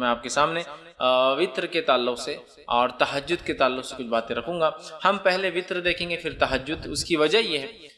میں آپ کے سامنے وطر کے تعلق سے اور تہجد کے تعلق سے کچھ باتیں رکھوں گا۔ ہم پہلے وطر دیکھیں گے پھر تہجد۔ اس کی وجہ یہ ہے،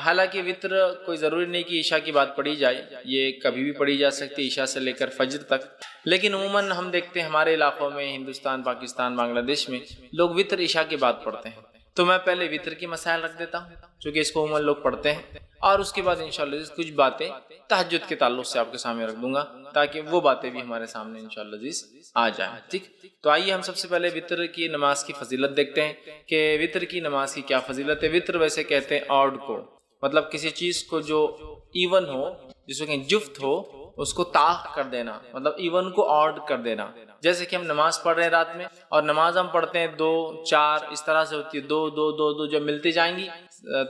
حالانکہ وطر کوئی ضروری نہیں کہ عشاء کی بات پڑھی جائے، یہ کبھی بھی پڑھی جا سکتی ہے عشاء سے لے کر فجر تک، لیکن عموماً ہم دیکھتے ہیں ہمارے علاقوں میں، ہندوستان، پاکستان، بنگلہ دیش میں لوگ وطر عشاء کی بات پڑھتے ہیں۔ تو میں پہلے وطر کی مسائل رکھ دیتا ہوں چونکہ اس کو عموماً لوگ پڑھتے ہیں، اور اس کے بعد انشاءاللہ کچھ باتیں تہجد کے تعلق سے آپ کے سامنے رکھ دوں گا تاکہ وہ باتیں بھی ہمارے سامنے انشاءاللہ آ جائیں۔ ٹھیک، تو آئیے ہم سب سے پہلے وطر کی نماز کی فضیلت دیکھتے ہیں کہ وطر کی نماز کی کیا فضیلت ہے۔ وطر ویسے کہتے ہیں آڈ کو، مطلب کسی چیز کو جو ایون ہو، جس کو کہ جفت ہو، اس کو طاق کر دینا، مطلب ایون کو آڈ کر دینا۔ جیسے کہ ہم نماز پڑھ رہے ہیں رات میں، اور نماز ہم پڑھتے ہیں 2 4 اس طرح سے ہوتی ہے، 2 2 2 2 جب ملتی جائیں گی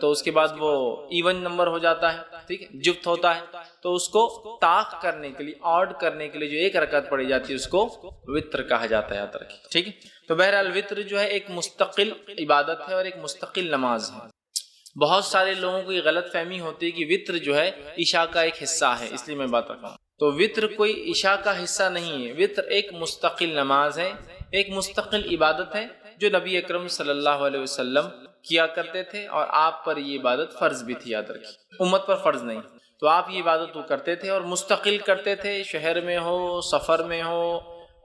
تو اس کے بعد وہ ایون نمبر ہو جاتا ہے، ٹھیک ہے، جفت ہوتا ہے۔ تو اس کو طاق کرنے کے لیے، آڈ کرنے کے لیے جو ایک رکعت پڑھی جاتی ہے اس کو وطر کہا جاتا ہے، یاد رکھیں، ٹھیک ہے۔ تو بہرحال وطر جو ہے ایک مستقل عبادت ہے اور ایک مستقل نماز ہے۔ بہت سارے لوگوں کو یہ غلط فہمی ہوتی ہے کہ وطر جو ہے عشاء کا ایک حصہ ہے، اس لیے میں بات رکھا ہوں۔ تو وطر کوئی عشاء کا حصہ نہیں ہے، وطر ایک مستقل نماز ہے، ایک مستقل عبادت ہے جو نبی اکرم صلی اللہ علیہ وسلم کیا کرتے تھے، اور آپ پر یہ عبادت فرض بھی تھی، یاد رکھیے، امت پر فرض نہیں۔ تو آپ یہ عبادت وہ کرتے تھے اور مستقل کرتے تھے، شہر میں ہو، سفر میں ہو،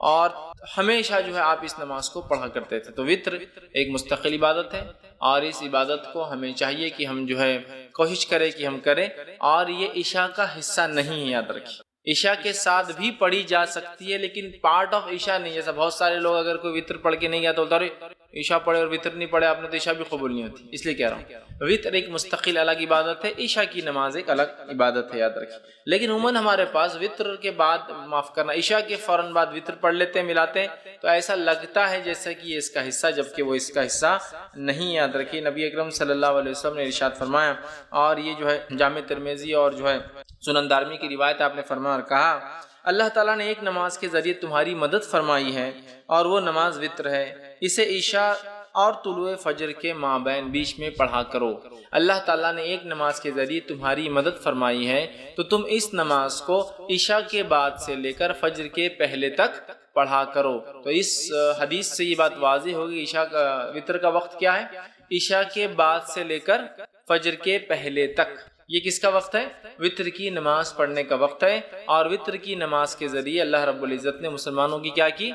اور ہمیشہ جو ہے آپ اس نماز کو پڑھا کرتے تھے۔ تو وطر ایک مستقل عبادت ہے، اور اس عبادت کو ہمیں چاہیے کہ ہم جو ہے کوشش کریں کہ ہم کریں، اور یہ عشاء کا حصہ نہیں ہے، یاد رکھیے۔ عشاء کے ساتھ بھی پڑھی جا سکتی ہے لیکن پارٹ آف عشاء نہیں۔ جیسا بہت سارے لوگ اگر کوئی وطر پڑھ کے نہیں گیا تو بولتا رہے عشاء پڑھے اور وطر نہیں پڑھے آپ نے تو عشاء بھی قبول نہیں ہوتی، اس لیے کہہ رہا ہوں وطر ایک مستقل الگ عبادت ہے، عشاء کی نماز ایک الگ عبادت ہے، یاد رکھیے۔ لیکن عموماً ہمارے پاس وطر کے بعد، معاف کرنا، عشاء کے فوراً بعد وطر پڑھ لیتے ہیں، ملاتے ہیں، تو ایسا لگتا ہے جیسا کہ یہ اس کا حصہ، جبکہ وہ اس کا حصہ نہیں، یاد رکھیے۔ نبی اکرم صلی اللہ علیہ وسلم نے ارشاد فرمایا، اور یہ جو ہے جامع ترمذی اور جو ہے سنن دارمی کی روایت، آپ نے فرمایا اور کہا، اللہ تعالیٰ نے ایک نماز کے ذریعے تمہاری مدد فرمائی ہے، اور وہ نماز وطر ہے، اسے عشاء اور طلوع فجر کے مابین بیچ میں پڑھا کرو۔ اللہ تعالیٰ نے ایک نماز کے ذریعے تمہاری مدد فرمائی ہے تو تم اس نماز کو عشاء کے بعد سے لے کر فجر کے پہلے تک پڑھا کرو۔ تو اس حدیث سے یہ بات واضح ہوگی، عشاء کا وطر کا وقت کیا ہے؟ عشاء کے بعد سے لے کر فجر کے پہلے تک۔ یہ کس کا وقت ہے؟ وطر کی نماز پڑھنے کا وقت ہے، اور وطر کی نماز کے ذریعے اللہ رب العزت نے مسلمانوں کی کیا کی؟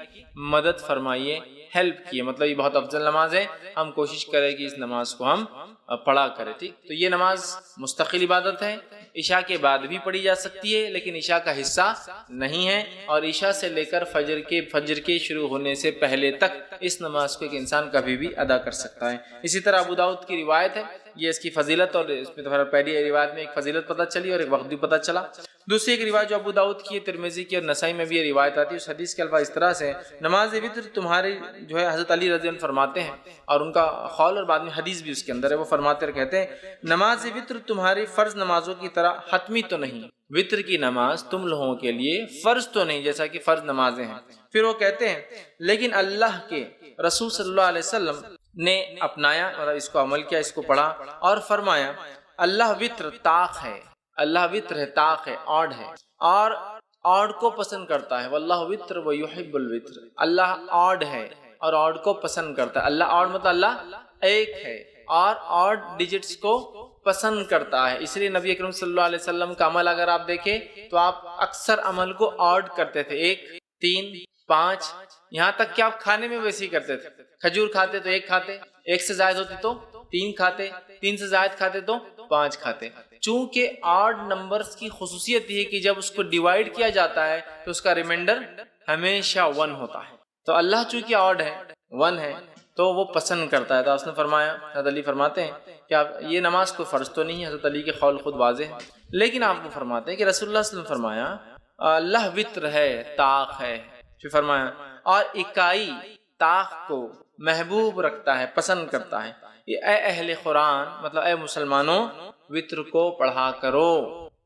مدد فرمائی ہے، ہیلپ کی ہے، مطلب یہ بہت افضل نماز ہے، ہم کوشش کریں کہ اس نماز کو ہم پڑھا کریں، ٹھیک۔ تو یہ نماز مستقل عبادت ہے، عشاء کے بعد بھی پڑھی جا سکتی ہے لیکن عشاء کا حصہ نہیں ہے، اور عشاء سے لے کر فجر کے شروع ہونے سے پہلے تک اس نماز کو ایک انسان کبھی بھی ادا کر سکتا ہے۔ اسی طرح ابو داؤد کی روایت ہے، یہ اس کی فضیلت، اور اس میں تو پہلی روایت میں ایک فضیلت پتہ چلی اور ایک وقت بھی پتہ چلا۔ دوسری ایک روایت جو ابو داؤد کی، ترمذی کی اور نسائی میں بھی یہ روایت آتی ہے، اس حدیث کے الفاظ اس طرح سے، نماز وطر تمہاری جو ہے، حضرت علی رضی اللہ عنہ فرماتے ہیں، اور ان کا قول اور بعد میں حدیث بھی اس کے اندر ہے، وہ فرماتے اور کہتے ہیں، نماز وطر تمہاری فرض نمازوں کی طرح حتمی تو نہیں، وطر کی نماز تم لوگوں کے لیے فرض تو نہیں جیسا کہ فرض نمازیں ہیں۔ پھر وہ کہتے ہیں، لیکن اللہ کے رسول صلی اللہ علیہ وسلم نے اپنایا اور اس کو عمل کیا، اس کو پڑھا، اور فرمایا، اللہ وطر طاق ہے، اللہ وطر ہے، طاق ہے، آڈ ہے، اور آڈ کو پسند کرتا ہے، واللہ وطر ویحب الوطر، اللہ آڈ ہے اور آڈ کو پسند کرتا ہے۔ اللہ آڈ مطلب اللہ ایک ہے، اور آڈ ڈیجٹس کو پسند کرتا ہے، اس لیے نبی اکرم صلی اللہ علیہ وسلم کا عمل اگر آپ دیکھیں تو آپ اکثر عمل کو آڈ کرتے تھے، 1 3 5، یہاں تک کہ آپ کھانے میں ویسے ہی کرتے تھے، کھجور کھاتے تو 1 کھاتے، 1 سے زائد ہوتی تو 3 کھاتے، 3 سے زائد کھاتے تو 5 کھاتے۔ چونکہ آڈ نمبرز کی خصوصیت یہ ہے کہ جب اس کو ڈیوائیڈ کیا جاتا ہے تو اس کا ریمائنڈر ہمیشہ 1 ہوتا ہے، تو اللہ چونکہ آڈ ہے، 1 ہے، تو وہ پسند کرتا ہے۔ تو اس نے فرمایا، حضرت علی فرماتے ہیں کہ آپ یہ نماز کوئی فرض تو نہیں ہے، حضرت علی کے قول خود واضح ہے، لیکن آپ کو فرماتے ہیں کہ رسول اللہ صلی اللہ علیہ وسلم فرمایا، اللہ وطر ہے، طاق ہے، پھر فرمایا، اور اکائی طاق کو محبوب رکھتا ہے، پسند کرتا ہے۔ اے اہل قرآن، مطلب اے مسلمانوں، وطر کو پڑھا کرو،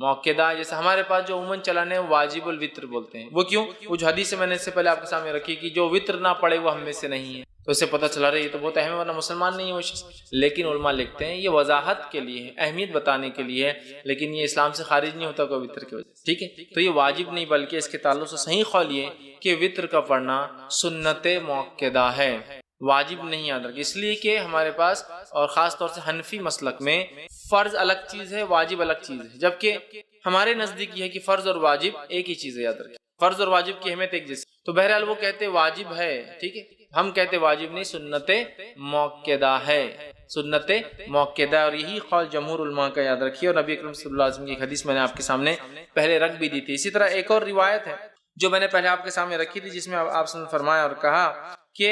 موقعہ جیسے ہمارے پاس جو عموماً چلانے ہیں واجب الوتر بولتے ہیں. وہ کیوں؟ وہ جو حدیث میں نے اس سے پہلے آپ کے سامنے رکھی کہ جو وطر نہ پڑے وہ ہم میں سے نہیں ہے، تو اسے پتہ چلا رہا ہے یہ تو بہت اہم ہے ورنہ مسلمان نہیں ہے وہ شخص. لیکن علماء لکھتے ہیں یہ وضاحت کے لیے ہے، اہمیت بتانے کے لیے ہے، لیکن یہ اسلام سے خارج نہیں ہوتا کوئی وطر کی وجہ سے. ٹھیک ہے، تو یہ واجب نہیں بلکہ اس کے تعلق سے صحیح قول یہ کہ وطر کا پڑھنا سنت موقدہ ہے، واجب نہیں یاد رکھ. اس لیے کہ ہمارے پاس اور خاص طور سے حنفی مسلک میں فرض الگ چیز ہے، واجب الگ چیز ہے، جبکہ ہمارے نزدیک یہ ہے کہ فرض اور واجب ایک ہی چیز ہے. یاد رکھیں فرض اور واجب کی اہمیت ایک جیسی. تو بہرحال وہ کہتے واجب ہے، ٹھیک ہے، ہم کہتے واجب نہیں، سنت موقدہ ہے، سنت موقدہ. اور یہی قول جمہور علماء کا یاد رکھیے. اور نبی اکرم صلی اللہ علیہ وسلم کی ایک حدیث میں نے آپ کے سامنے پہلے رکھ بھی دی تھی. اسی طرح ایک اور روایت ہے جو میں نے پہلے آپ کے سامنے رکھی تھی، جس میں آپ نے فرمایا اور کہا کہ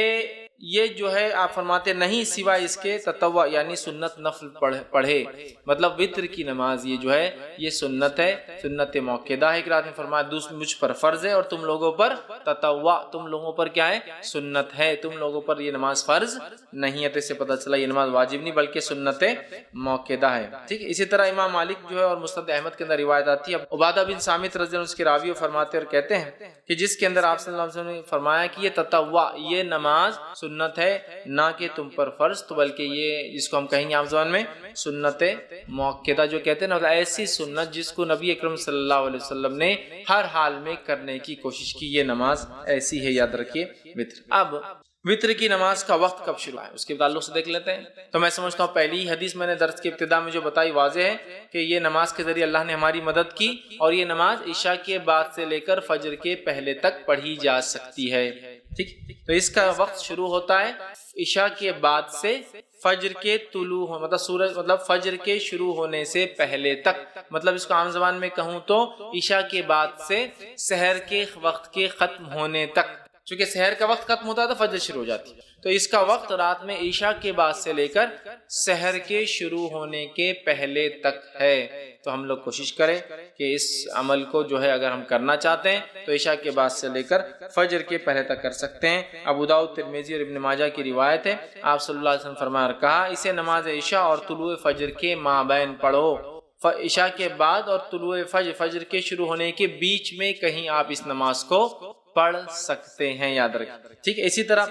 یہ جو ہے آپ فرماتے نہیں سوائے اس کے تطوع یعنی سنت نفل پڑھے، مطلب وطر کی نماز یہ جو ہے یہ سنت ہے، سنت موقدہ ہے. ایک رات میں فرمایا دوسرے مجھ پر فرض ہے اور تم لوگوں پر تطوع، تم لوگوں پر کیا ہے؟ سنت ہے، تم لوگوں پر یہ نماز فرض نہیں ہے. تو اس سے پتہ چلا یہ نماز واجب نہیں بلکہ سنت موقدہ ہے. ٹھیک ہے. اسی طرح امام مالک جو ہے اور مسند احمد کے اندر روایت آتی ہے، عبادہ بن صامت رضی اللہ عنہ اس کے راوی فرماتے اور کہتے ہیں کہ جس کے اندر آپ صلی اللہ علیہ وسلم نے فرمایا کہ یہ تطوع یہ نماز سنت ہے نہ کہ تم پر فرض، تو بلکہ یہ جس کو ہم کہیں گے عام زبان میں سنت موقدہ جو کہتے ہیں نا، ایسی سنت جس کو نبی اکرم صلی اللہ علیہ وسلم نے ہر حال میں کرنے کی کوشش کی، یہ نماز ایسی ہے. یاد رکھیے وطر. اب وطر کی نماز کا وقت کب شروع ہے اس کے تعلق سے دیکھ لیتے ہیں. تو میں سمجھتا ہوں پہلی حدیث میں نے درس کی ابتدا میں جو بتائی واضح ہے کہ یہ نماز کے ذریعے اللہ نے ہماری مدد کی، اور یہ نماز عشاء کے بعد سے لے کر فجر کے پہلے تک پڑھی جا سکتی ہے. ٹھیک، تو اس کا وقت شروع ہوتا ہے عشاء کے بعد سے فجر کے طلوع مطلب سورج مطلب فجر کے شروع ہونے سے پہلے تک، مطلب اس کو عام زبان میں کہوں تو عشاء کے بعد سے سحر کے وقت کے ختم ہونے تک. چونکہ سحر کا وقت ختم ہوتا ہے تو فجر شروع ہو جاتی ہے، تو اس کا وقت رات میں عشاء کے بعد سے لے کر سحر کے شروع ہونے کے پہلے تک ہے. تو ہم لوگ کوشش کریں کہ اس عمل کو جو ہے اگر ہم کرنا چاہتے ہیں تو عشاء کے بعد سے لے کر فجر کے پہلے تک کر سکتے ہیں. ابو داؤد، ترمذی اور ابن ماجہ کی روایت ہے، آپ صلی اللہ علیہ وسلم فرمایا اور کہا اسے نماز عشاء اور طلوع فجر کے مابین پڑھو. عشاء کے بعد اور طلوع فجر کے شروع ہونے کے بیچ میں کہیں آپ اس نماز کو پڑھ سکتے ہیں. یاد رکھیں. ٹھیک ہے. اسی طرح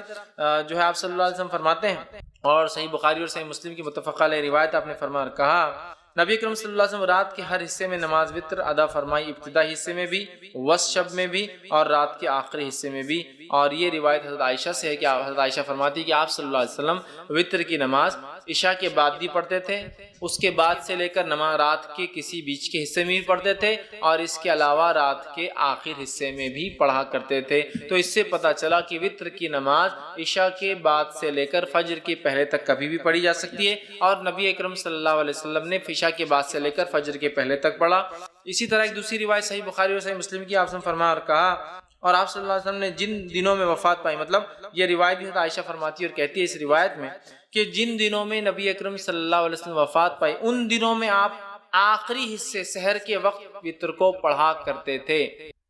جو ہے آپ صلی اللہ علیہ وسلم فرماتے ہیں، اور صحیح بخاری اور صحیح مسلم کی متفق علیہ روایت آپ نے فرمایا اور کہا نبی اکرم صلی اللہ علیہ وسلم رات کے ہر حصے میں نماز وطر ادا فرمائی، ابتدائی حصے میں بھی، وسط شب میں بھی، اور رات کے آخری حصے میں بھی. اور یہ روایت حضرت عائشہ سے ہے کہ حضرت عائشہ فرماتی کہ آپ صلی اللہ علیہ وسلم وطر کی نماز عشاء کے بعد بھی پڑھتے تھے، اس کے بعد سے لے کر نماز رات کے کسی بیچ کے حصے میں بھی پڑھتے تھے، اور اس کے علاوہ رات کے آخر حصے میں بھی پڑھا کرتے تھے. تو اس سے پتہ چلا کہ وطر کی نماز عشاء کے بعد سے لے کر فجر کے پہلے تک کبھی بھی پڑھی جا سکتی ہے، اور نبی اکرم صلی اللہ علیہ وسلم نے عشاء کے بعد سے لے کر فجر کے پہلے تک پڑھا. اسی طرح ایک دوسری روایت صحیح بخاری اور صحیح مسلم کی آپ نے فرمایا اور کہا، اور آپ صلی اللہ علیہ وسلم نے جن دنوں میں وفات پائی، مطلب یہ روایت بھی عائشہ فرماتی اور کہتی ہے اس روایت میں کہ جن دنوں میں نبی اکرم صلی اللہ علیہ وسلم وفات پائی ان دنوں میں آپ آخری حصے سحر کے وقت وطر کو پڑھا کرتے تھے.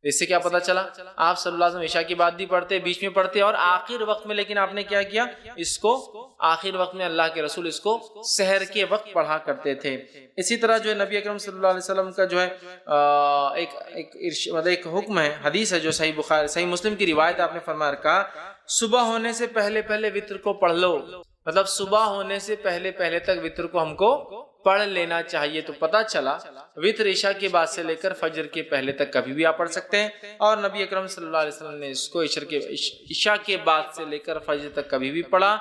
اس سے کیا پتہ چلا؟ آپ صلی اللہ علیہ وسلم عشاء کی بعد بھی پڑھتے، بیچ میں پڑھتے، اور آخر وقت میں، لیکن آپ نے کیا کیا؟ اس کو آخر وقت میں اللہ کے رسول اس کو سحر کے وقت پڑھا کرتے تھے. اسی طرح جو ہے نبی اکرم صلی اللہ علیہ وسلم کا جو ہے ایک حکم ہے، حدیث ہے جو صحیح بخاری صحیح مسلم کی روایت آپ نے فرمایا کہا صبح ہونے سے پہلے پہلے وطر کو پڑھ لو، مطلب صبح ہونے سے پہلے پہلے تک وطر کو ہم کو پڑھ لینا چاہیے. تو پتہ چلا وطر عشاء کے بعد سے لے کر فجر کے پہلے تک کبھی بھی آپ پڑھ سکتے ہیں، اور نبی اکرم صلی اللہ علیہ وسلم نے اس کو عشاء کے بعد سے لے کر فجر تک کبھی بھی پڑھا.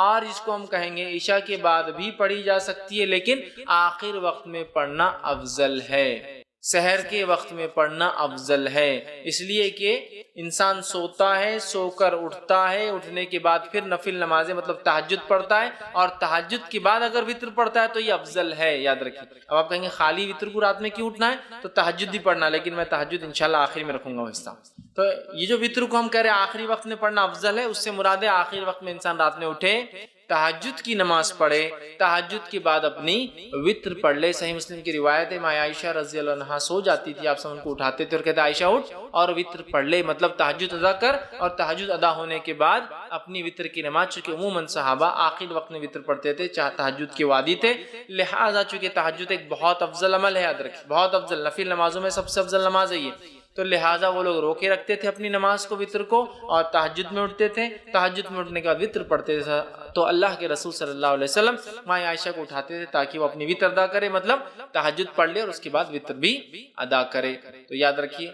اور اس کو ہم کہیں گے عشاء کے بعد بھی پڑھی جا سکتی ہے، لیکن آخر وقت میں پڑھنا افضل ہے، سحر کے وقت میں پڑھنا افضل ہے. اس لیے کہ انسان سوتا ہے، سو کر اٹھتا ہے، اٹھنے کے بعد پھر نفل نمازیں مطلب تہجد پڑھتا ہے، اور تہجد کے بعد اگر وطر پڑھتا ہے تو یہ افضل ہے. یاد رکھیے. اب آپ کہیں گے خالی وطر کو رات میں کیوں اٹھنا ہے؟ تو تہجد بھی پڑھنا، لیکن میں تہجد انشاءاللہ آخری میں رکھوں گا وہ حصہ. تو یہ جو وطر کو ہم کہہ رہے ہیں آخری وقت میں پڑھنا افضل ہے، اس سے مراد ہے آخری وقت میں انسان رات میں اٹھے، تہجد کی نماز پڑھے، تہجد کے بعد اپنی وطر پڑھ لے. صحیح مسلم کی روایت ہے ماں عائشہ رضی اللہ عنہا سو جاتی تھی، آپ سب ان کو اٹھاتے تھے اور کہتے عائشہ اٹھ اور وطر پڑھ لے، مطلب مطلب تہجد ادا کر اور تہجد ادا ہونے کے بعد اپنی وطر کی نماز، چونکہ عموماً صحابہ آخر وقت میں وطر پڑھتے تھے، چاہے تہجد کے وادی تھے، لہٰذا چونکہ تہجد ایک بہت افضل عمل ہے، یاد رکھیں بہت افضل، نفل نمازوں میں سب سے افضل نماز ہے یہ، تو لہٰذا وہ لوگ روکے رکھتے تھے اپنی نماز کو، وطر کو، اور تہجد میں اٹھتے تھے، تہجد میں اٹھنے کے بعد وطر پڑھتے تھے، تو اللہ کے رسول صلی اللہ علیہ وسلم ماں عائشہ کو اٹھاتے تھے تاکہ وہ اپنی وطر ادا کرے، مطلب تہجد پڑھ لے اور اس کے بعد وطر بھی ادا کرے۔ تو یاد رکھیے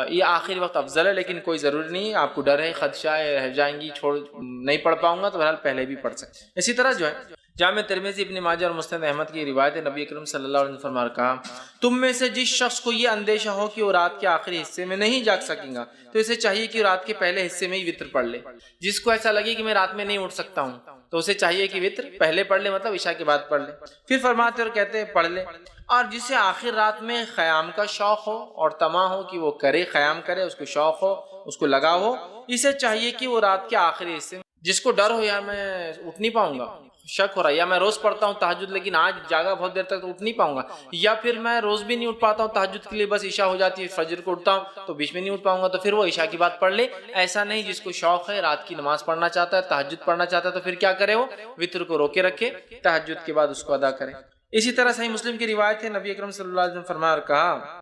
یہ آخری وقت افضل ہے، لیکن کوئی ضروری نہیں ہے، آپ کو ڈر ہے خدشہ ہے رہ جائیں گی نہیں پڑھ پاؤں گا، تو بہرحال پہلے بھی پڑھ سکتے ہیں۔ اسی طرح جو ہے جامع ترمذی، ابن ماجہ اور مسند احمد کی روایت ہے، نبی اکرم صلی اللہ علیہ وسلم نے فرمایا، کہا تم میں سے جس شخص کو یہ اندیشہ ہو کہ وہ رات کے آخری حصے میں نہیں جاگ سکیں گا تو اسے چاہیے کہ رات کے پہلے حصے میں ہی وطر پڑھ لے۔ جس کو ایسا لگے کہ میں رات میں نہیں اٹھ سکتا ہوں تو اسے چاہیے کہ وطر پہلے پڑھ لے، مطلب عشاء کے بعد پڑھ لے۔ پھر فرماتے اور کہتے ہیں پڑھ لے، اور جسے آخر رات میں قیام کا شوق ہو اور طمع ہو کہ وہ کرے، قیام کرے، اس کو شوق ہو، اس کو لگا ہو، اسے چاہیے کہ وہ رات کے آخری حصے میں، جس کو ڈر ہو یار میں اٹھ نہیں پاؤں گا، شک ہو رہا ہے، یا میں روز پڑھتا ہوں تہجد لیکن آج جاگا بہت دیر تک تو اٹھ نہیں پاؤں گا، یا پھر میں روز بھی نہیں اٹھ پاتا ہوں تہجد کے لیے، بس عشاء ہو جاتی ہے فجر کو اٹھتا ہوں تو بیچ میں نہیں اٹھ پاؤں گا، تو پھر وہ عشاء کی بات پڑھ لے۔ ایسا نہیں، جس کو شوق ہے رات کی نماز پڑھنا چاہتا ہے، تہجد پڑھنا چاہتا ہے، تو پھر کیا کرے، وہ وطر کو روکے رکھے، تہجد کے بعد اس کو ادا کرے۔ اسی طرح صحیح مسلم کی روایت ہے، نبی اکرم صلی اللہ علیہ وسلم فرمایا اور کہا،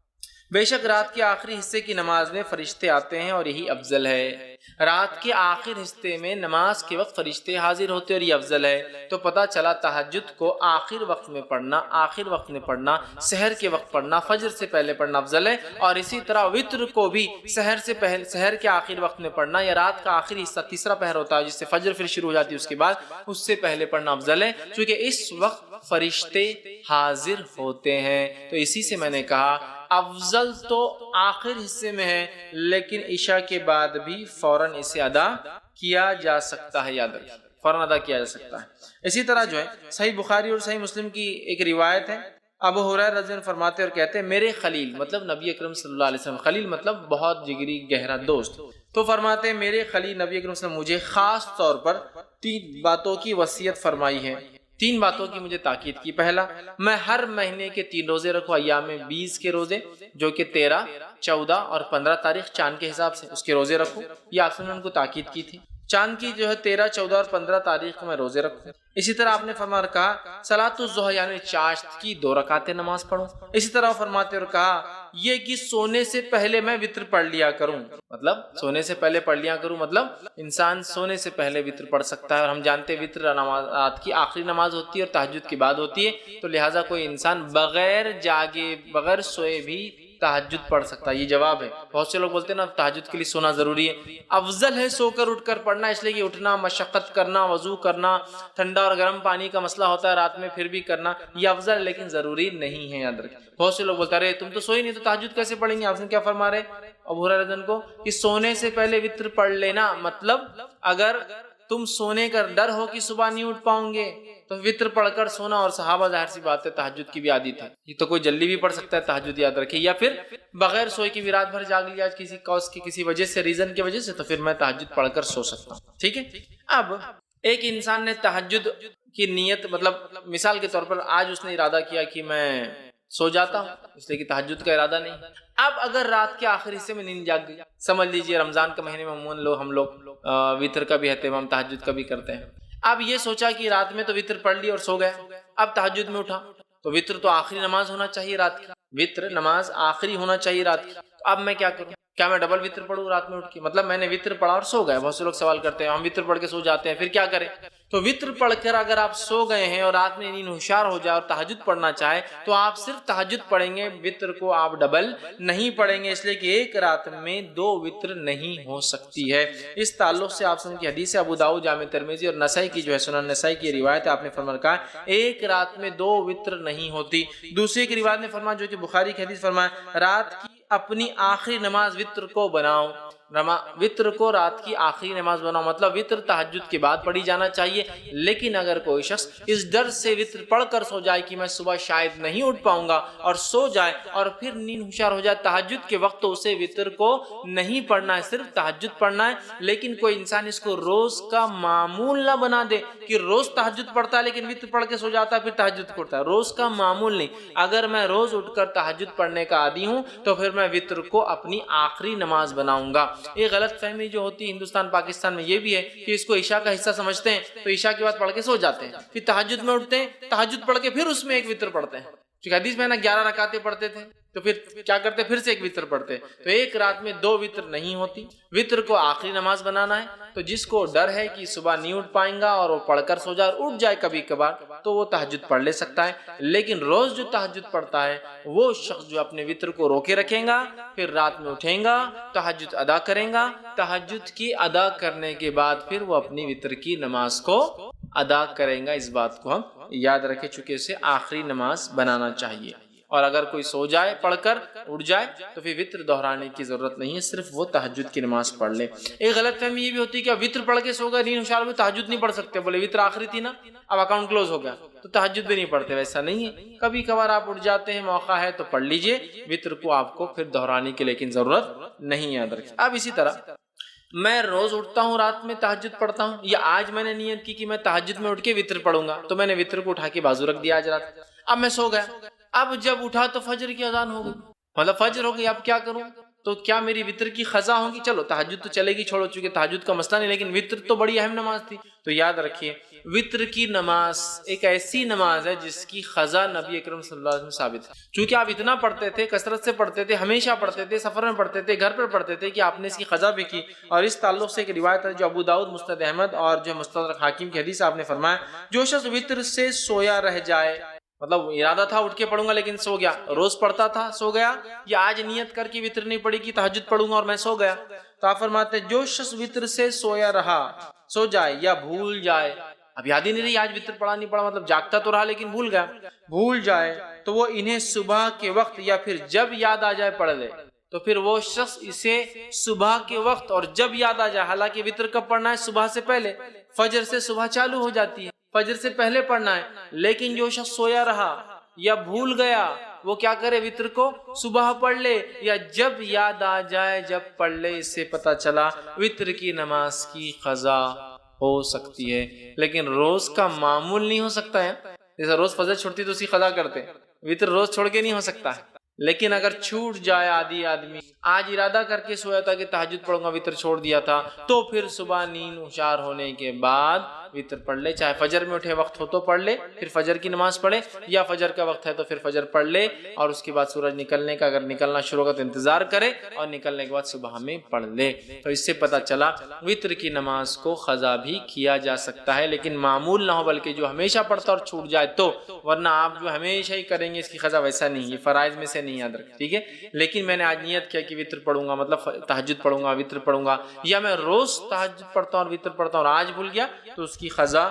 بے شک رات کے آخری حصے کی نماز میں فرشتے آتے ہیں اور یہی افضل ہے۔ رات کے آخر حصے میں نماز کے وقت فرشتے حاضر ہوتے اور یہ افضل ہے۔ تو پتہ چلا تہجد کو آخر وقت میں پڑھنا، آخر وقت میں پڑھنا، سحر کے وقت پڑھنا، فجر سے پہلے پڑھنا افضل ہے، اور اسی طرح وطر کو بھی سحر سے پہلے، سحر کے آخر وقت میں پڑھنا، یا رات کا آخری حصہ تیسرا پہر ہوتا ہے جس سے فجر پھر شروع ہو جاتی ہے اس کے بعد، اس سے پہلے پڑھنا افضل ہے، چونکہ اس وقت فرشتے حاضر ہوتے ہیں۔ تو اسی سے میں نے کہا افضل تو آخر حصے میں ہے، لیکن عشاء کے بعد بھی فوراً اسے ادا کیا جا سکتا ہے، یاد رکھیں فوراً ادا کیا جا سکتا ہے۔ اسی طرح جو ہے صحیح بخاری اور صحیح مسلم کی ایک روایت ہے، ابو ہریرہ رضی اللہ عنہ فرماتے اور کہتے ہیں، میرے خلیل مطلب نبی اکرم صلی اللہ علیہ وسلم، خلیل مطلب بہت جگری گہرا دوست، تو فرماتے ہیں میرے خلیل نبی اکرم صلی اللہ علیہ وسلم مجھے خاص طور پر 3 باتوں کی وصیت فرمائی ہے، 3 باتوں کی مجھے تاکید کی۔ پہلا، میں ہر مہینے کے 3 روزے رکھوں، ایام 20 کے روزے جو کہ 13، 14 اور 15 تاریخ چاند کے حساب سے اس کے روزے رکھوں، یہ آپ نے ان کو تاکید کی تھی، چاند کی جو ہے 13، 14 اور 15 تاریخ کو میں روزے رکھوں۔ اسی طرح آپ نے فرمایا اور کہا صلاۃ الضحیٰ یعنی چاشت کی 2 رکعتیں نماز پڑھوں۔ اسی طرح فرماتے اور کہا یہ کہ سونے سے پہلے میں وطر پڑھ لیا کروں، مطلب سونے سے پہلے پڑھ لیا کروں، مطلب انسان سونے سے پہلے وطر پڑھ سکتا ہے، اور ہم جانتے ہیں وطر نماز رات کی آخری نماز ہوتی ہے اور تہجد کے بعد ہوتی ہے، تو لہٰذا کوئی انسان بغیر جاگے بغیر سوئے بھی تہجد پڑھ سکتا ہے۔ یہ جواب ہے، بہت سے لوگ بولتے ہیں نا تہجد کے لیے سونا ضروری ہے، افضل ہے سو کر اٹھ کر پڑھنا، اس لیے کہ اٹھنا، مشقت کرنا، وضو کرنا، ٹھنڈا اور گرم پانی کا مسئلہ ہوتا ہے رات میں، پھر بھی کرنا یہ افضل ہے، لیکن ضروری نہیں ہے، یاد رکھیں۔ بہت سے لوگ بولتے ہیں تم تو سوئی نہیں تو تہجد کیسے پڑھیں گے؟ آپ نے کیا فرما رہے ابو ہریرہ رضی اللہ عنہ کو کہ سونے سے پہلے وطر پڑھ لینا، مطلب اگر تم سونے کا ڈر ہو کہ صبح نہیں اٹھ پاؤں گے تو وطر پڑھ کر سونا، اور صحابہ ظاہر سی بات ہے تہجد کی بھی عادت ہے، یہ تو کوئی جلدی بھی پڑھ سکتا ہے تہجد، یاد رکھے، یا پھر بغیر سوئے کی بھی رات بھر جاگ لیا کسی کاز کی، کسی وجہ سے، ریزن کی وجہ سے، تو پھر میں تہجد پڑھ کر سو سکتا ہوں، ٹھیک ہے۔ اب ایک انسان نے تہجد کی نیت، مطلب مثال کے طور پر آج اس نے ارادہ کیا کہ میں سو جاتا ہوں، اس لیے کہ تہجد کا ارادہ نہیں، اب اگر رات کے آخری حصے میں نیند جاگ گئی، سمجھ لیجئے رمضان کے مہینے میں عموماً ہم لوگ وطر کا بھی اہتمام تہجد کا بھی کرتے ہیں، اب یہ سوچا کہ رات میں تو وطر پڑھ لی اور سو گیا، اب تہجد میں اٹھا تو وطر تو آخری نماز ہونا چاہیے رات کی، وطر نماز آخری ہونا چاہیے رات کی، تو اب میں کیا کروں؟ کیا میں ڈبل وطر پڑھوں رات میں اٹھ کے؟ مطلب میں نے وطر پڑھا اور سو گیا، بہت سے لوگ سوال کرتے ہیں ہم وطر پڑھ کے سو جاتے ہیں پھر کیا کریں؟ تو وطر پڑھ کر اگر آپ سو گئے ہیں اور رات میں نیند ہوشیار ہو جائے اور تہجد پڑھنا چاہے تو آپ صرف تہجد پڑھیں گے، وطر کو آپ ڈبل نہیں پڑھیں گے، اس لیے کہ ایک رات میں 2 وطر نہیں ہو سکتی ہے۔ اس تعلق سے آپ سن کی حدیث ابو داؤد، جامع ترمذی اور نسائی کی جو ہے سنن نسائی کی روایت ہے، آپ نے فرمایا کہا ایک رات میں 2 وطر نہیں ہوتی۔ دوسری کی روایت نے فرمایا جو کہ بخاری کی حدیث، فرمایا رات کی اپنی آخری نماز وطر کو بناؤ، وطر کو رات کی آخری نماز بناؤ، مطلب وطر تہجد کے بعد پڑھی جانا چاہیے، لیکن اگر کوئی شخص اس ڈر سے وطر پڑھ کر سو جائے کہ میں صبح شاید نہیں اٹھ پاؤں گا اور سو جائے اور پھر نیند ہوشیار ہو جائے تہجد کے وقت، تو اسے وطر کو نہیں پڑھنا ہے، صرف تہجد پڑھنا ہے۔ لیکن کوئی انسان اس کو روز کا معمول نہ بنا دے کہ روز تہجد پڑھتا ہے لیکن وطر پڑھ کے سو جاتا ہے پھر تہجد پڑھتا ہے، روز کا معمول نہیں۔ اگر میں روز اٹھ کر تہجد پڑھنے کا عادی ہوں تو پھر میں وطر کو اپنی آخری نماز بناؤں گا، یہ غلط فہمی جو ہوتی ہے ہندوستان پاکستان میں یہ بھی ہے کہ اس کو عشاء کا حصہ سمجھتے ہیں، تو عشاء کے بعد پڑھ کے سو جاتے ہیں، پھر تہجد میں اٹھتے ہیں، تہجد پڑھ کے پھر اس میں ایک وتر پڑھتے ہیں، کیونکہ حدیث میں نا 11 رکعتیں پڑھتے تھے، تو پھر کیا کرتے، پھر سے ایک وتر پڑھتے. تو ایک رات میں 2 وتر نہیں ہوتی. وتر کو آخری نماز بنانا ہے. تو جس کو ڈر ہے کہ صبح نہیں اٹھ پائیں گا اور وہ پڑھ کر سو جائے، اٹھ جائے کبھی کبھار، تو وہ تہجد پڑھ لے سکتا ہے. لیکن روز جو تہجد پڑھتا ہے وہ شخص جو اپنے وتر کو روکے رکھیں گا، پھر رات میں اٹھیں گا، تہجد ادا کریں گا، تہجد کی ادا کرنے کے بعد پھر وہ اپنی وتر کی نماز کو ادا کریں گا. اس بات کو ہم یاد رکھیں، چونکہ اسے آخری نماز بنانا چاہیے. اور اگر کوئی سو جائے پڑھ کر اٹھ جائے تو پھر وتر دہرانے کی ضرورت نہیں ہے، صرف وہ تہجد کی نماز پڑھ لے. ایک غلط فہمی یہ بھی ہوتی ہے کہ وتر پڑھ کے سو گئے، نیند ہوشیار ہوئی، تہجد نہیں پڑھ سکتے، بولے وتر آخری تھی نا، اب اکاؤنٹ کلوز ہو گیا تو تہجد بھی نہیں پڑھتے. ویسا نہیں ہے، کبھی کبھار آپ اٹھ جاتے ہیں، موقع ہے تو پڑھ لیجئے. وتر کو آپ کو پھر دہرانے کی لیکن ضرورت نہیں، یاد رکھیں. اب اسی طرح میں روز اٹھتا ہوں، رات میں تہجد پڑھتا ہوں، یا آج میں نے نیت کی کہ میں تہجد میں اٹھ کے وتر پڑھوں گا، تو میں نے وتر کو اٹھا کے بازو رکھ دیا آج رات. اب میں سو گیا، اب جب اٹھا تو فجر کی اذان ہو گئی، مطلب فجر ہو گئی، اب کیا کروں؟ تو کیا میری وتر کی قضا ہوگی؟ چلو تہجد تو چلے گی، چھوڑو، چونکہ تہجد کا مسئلہ نہیں، لیکن وتر تو بڑی اہم نماز تھی. تو یاد رکھیے وتر کی نماز ایک ایسی نماز ہے جس کی قضا نبی اکرم صلی اللہ علیہ وسلم ثابت ہے. چونکہ آپ اتنا پڑھتے تھے، کثرت سے پڑھتے تھے، ہمیشہ پڑھتے تھے، سفر میں پڑھتے تھے، گھر پر پڑھتے تھے، کہ آپ نے اس کی قضا بھی کی. اور اس تعلق سے ایک روایت ہے جو ابو داؤد، مستد احمد اور جو مستدرک حاکم کی حدیث، آپ نے فرمایا جو شخص وتر سے سویا رہ جائے، مطلب ارادہ تھا اٹھ کے پڑھوں گا لیکن سو گیا، روز پڑھتا تھا سو گیا، یا آج نیت کر کے وتر نہیں پڑھی کہ تہجد پڑھوں گا اور میں سو گیا، تو آپ فرماتے ہیں جو شخص وتر سے سویا رہا، سو جائے یا بھول جائے، اب یاد ہی نہیں رہی آج وتر پڑھا نہیں پڑھا، مطلب جاگتا تو رہا لیکن بھول گیا، بھول جائے، تو وہ انہیں صبح کے وقت یا پھر جب یاد آ جائے پڑھ لے. تو پھر وہ شخص اسے صبح کے وقت اور جب یاد آ جائے، حالانکہ وتر کب پڑھنا ہے؟ صبح سے پہلے. فجر سے صبح چالو ہو جاتی ہے، فجر سے پہلے پڑھنا ہے. لیکن جو شخص سویا رہا یا بھول گیا وہ کیا کرے؟ وتر کو صبح پڑھ لے یا جب یاد آ جائے جب پڑھ لے. اس سے پتہ چلا وتر کی نماز کی قضا ہو سکتی ہے، لیکن روز کا معمول نہیں ہو سکتا ہے. جیسا روز فجر چھوڑتی تو اسی قضا کرتے، وتر روز چھوڑ کے نہیں ہو سکتا ہے. لیکن اگر چھوٹ جائے آدمی آج ارادہ کر کے سویا تھا کہ تہجد پڑھوں گا، وتر چھوڑ دیا تھا، تو پھر صبح نیند ہوشیار ہونے کے بعد وتر پڑھ لے. چاہے فجر میں اٹھے وقت ہو تو پڑھ لے، پھر فجر کی نماز پڑھے، یا فجر کا وقت ہے تو پھر فجر پڑھ لے، اور اس کے بعد سورج نکلنے کا اگر نکلنا شروع ہوگا تو انتظار کرے، اور نکلنے کے بعد صبح میں پڑھ لے. تو اس سے پتہ چلا وتر کی نماز کو قضا بھی کیا جا سکتا ہے، لیکن معمول نہ ہو، بلکہ جو ہمیشہ پڑھتا اور چھوٹ جائے تو، ورنہ آپ جو ہمیشہ ہی کریں گے اس کی قضا، ویسا نہیں، یہ فرائض میں سے نہیں، یاد رکھیں. ٹھیک ہے، لیکن میں نے آج نیت کیا کہ وتر پڑھوں گا، مطلب تہجد پڑھوں گا، وتر پڑھوں گا، یا میں روز تہجد پڑھتا ہوں اور وتر پڑھتا ہوں اور آج بھول گیا، تو اس کی قضا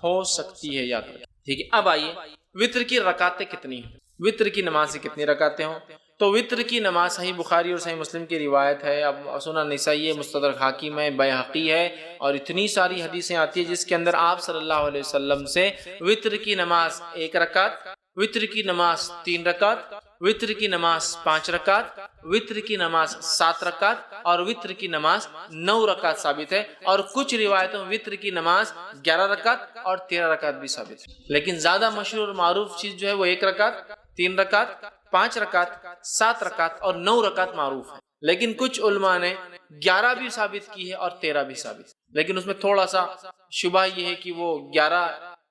ہو سکتی ہے، یاد رکھیں. ٹھیک ہے، اب آئیے وتر کی رکعتیں کتنی ہیں، وتر کی نماز سے کتنی رکعتیں ہوں. تو وتر کی نماز صحیح بخاری اور صحیح مسلم کی روایت ہے، اب سنن نسائی ہے، مستدرک حاکم ہے، بیہقی ہے، اور اتنی ساری حدیثیں آتی ہیں جس کے اندر آپ صلی اللہ علیہ وسلم سے وتر کی نماز 1 رکعت، وتر کی نماز 3 رکعت، وتر کی نماز 5 رکعت، وتر کی نماز 7 رکعت، اور وتر کی نماز 9 رکعت ثابت ہے. اور کچھ روایتوں میں وتر کی نماز 11 رکعت اور 13 رکعت بھی ثابت ہے. لیکن زیادہ مشہور اور معروف چیز جو ہے وہ 1 رکعت، 3 رکعت، 5 رکعت، 7 رکعت اور 9 رکعت معروف ہے. لیکن کچھ علماء نے 11 بھی ثابت کی ہے اور 13 بھی ثابت ہے، لیکن اس میں تھوڑا سا شبہ یہ ہے کہ وہ 11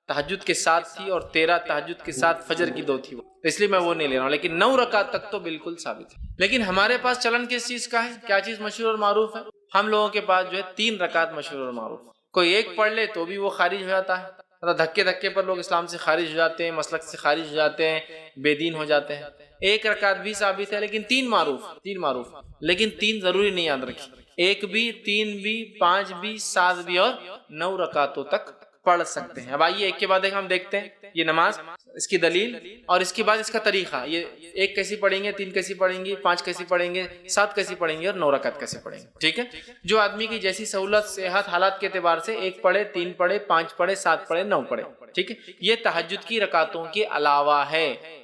تہجد کے ساتھ تھی اور 13 تہجد کے ساتھ فجر کی 2 تھی، اس لیے میں وہ نہیں لے رہا ہوں. لیکن 9 رکعت تک تو بالکل ثابت ہے. لیکن ہمارے پاس چلن کس چیز کا ہے؟ کیا چیز مشہور اور معروف ہے؟ ہم لوگوں کے پاس جو ہے 3 رکعت مشہور اور معروف. کوئی ایک پڑھ لے تو بھی وہ خارج ہو جاتا ہے، مطلب دھکے پر لوگ اسلام سے خارج ہو جاتے ہیں، مسلک سے خارج ہو جاتے ہیں، بے دین ہو جاتے ہیں. 1 رکعت بھی ثابت ہے، لیکن 3 معروف، لیکن 3 ضروری نہیں، یاد رکھیں. 1 بھی، 3 بھی، 5 بھی، 7 بھی اور 9 رکعتوں تک پڑھ سکتے ہیں. اب آئیے ایک کے بعد ایک ہم دیکھتے ہیں یہ نماز، اس کی دلیل اور اس کے بعد اس کا طریقہ. یہ 1 کیسی پڑھیں گے، 3 کیسی پڑھیں گے، 5 کیسی پڑھیں گے، 7 کیسی پڑھیں گے اور 9 رکعت کیسے پڑھیں گے. ٹھیک ہے، جو آدمی کی جیسی سہولت، صحت، حالات کے اعتبار سے 1 پڑھے، 3 پڑھے، 5 پڑھے، 7 پڑھے، 9 پڑھے. ٹھیک ہے، یہ تہجد کی رکعتوں کے علاوہ ہے.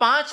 5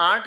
8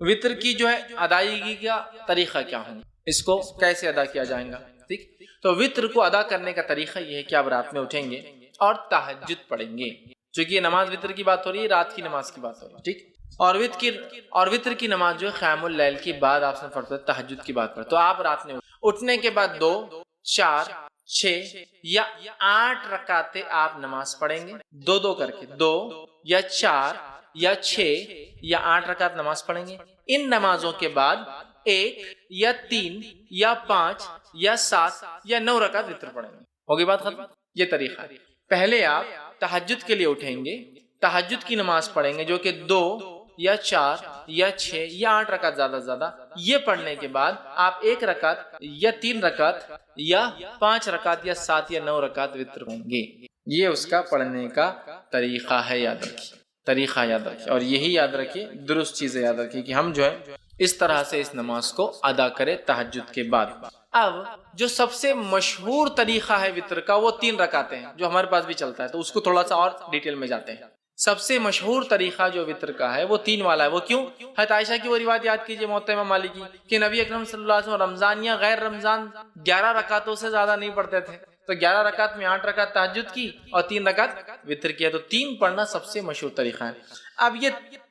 وطر کی جو ہے ادائیگی کا طریقہ کیا ہوگا، اس کو کیسے ادا کیا جائے گا. ٹھیک، تو وطر کو ادا کرنے کا طریقہ یہ ہے کہ آپ رات میں اٹھیں گے اور تہجد پڑھیں گے. چونکہ یہ نماز وطر کی بات ہو رہی ہے، رات کی نماز کی بات ہو رہی ہے. ٹھیک، اور وطر کی نماز جو ہے قیام اللیل کی بعد آپ سے پڑھتے ہیں، تہجد کی بات پر. تو آپ رات میں اٹھنے کے بعد 2، 4، 6 یا 8 رکعتیں آپ نماز پڑھیں گے، 2 کر کے 2 یا 4 یا 6 یا 8 رکعت نماز پڑھیں گے. ان نمازوں کے بعد 1 یا 3 یا 5 یا 7 یا 9 رکعت وطر پڑھیں گے. ہوگی بات ختم. یہ طریقہ ہے. پہلے آپ تہجد کے لیے اٹھیں گے، تہجد کی نماز پڑھیں گے جو کہ 2 یا 4 یا 6 یا 8 رکعت زیادہ سے زیادہ. یہ پڑھنے کے بعد آپ 1 رکعت یا 3 رکعت یا 5 رکعت یا 7 یا 9 رکعت وطر پڑھیں گے. یہ اس کا پڑھنے کا طریقہ ہے. یاد رکھیے، طریقہ یاد رکھیے، اور یہی یاد رکھیے، درست چیزیں یاد رکھیے کہ ہم جو ہے اس طرح سے اس نماز کو ادا کریں تہجد کے بعد. اب جو سب سے مشہور طریقہ ہے وطر کا وہ 3 رکعتیں ہیں، جو ہمارے پاس بھی چلتا ہے، تو اس کو تھوڑا سا اور ڈیٹیل میں جاتے ہیں. سب سے مشہور طریقہ جو وطر کا ہے وہ 3 والا ہے. وہ کیوں؟ حضرت عائشہ کی وہ روایت یاد کیجئے موطا امام مالک کی کہ نبی اکرم صلی اللہ علیہ وسلم رمضان یا غیر رمضان 11 رکعتوں سے زیادہ نہیں پڑھتے تھے. تو 11 رکعت میں 8 رکعت تہجد کی اور 3 رکعت وطر کی ہے. تو 3 پڑھنا سب سے مشہور طریقہ ہے. اب یہ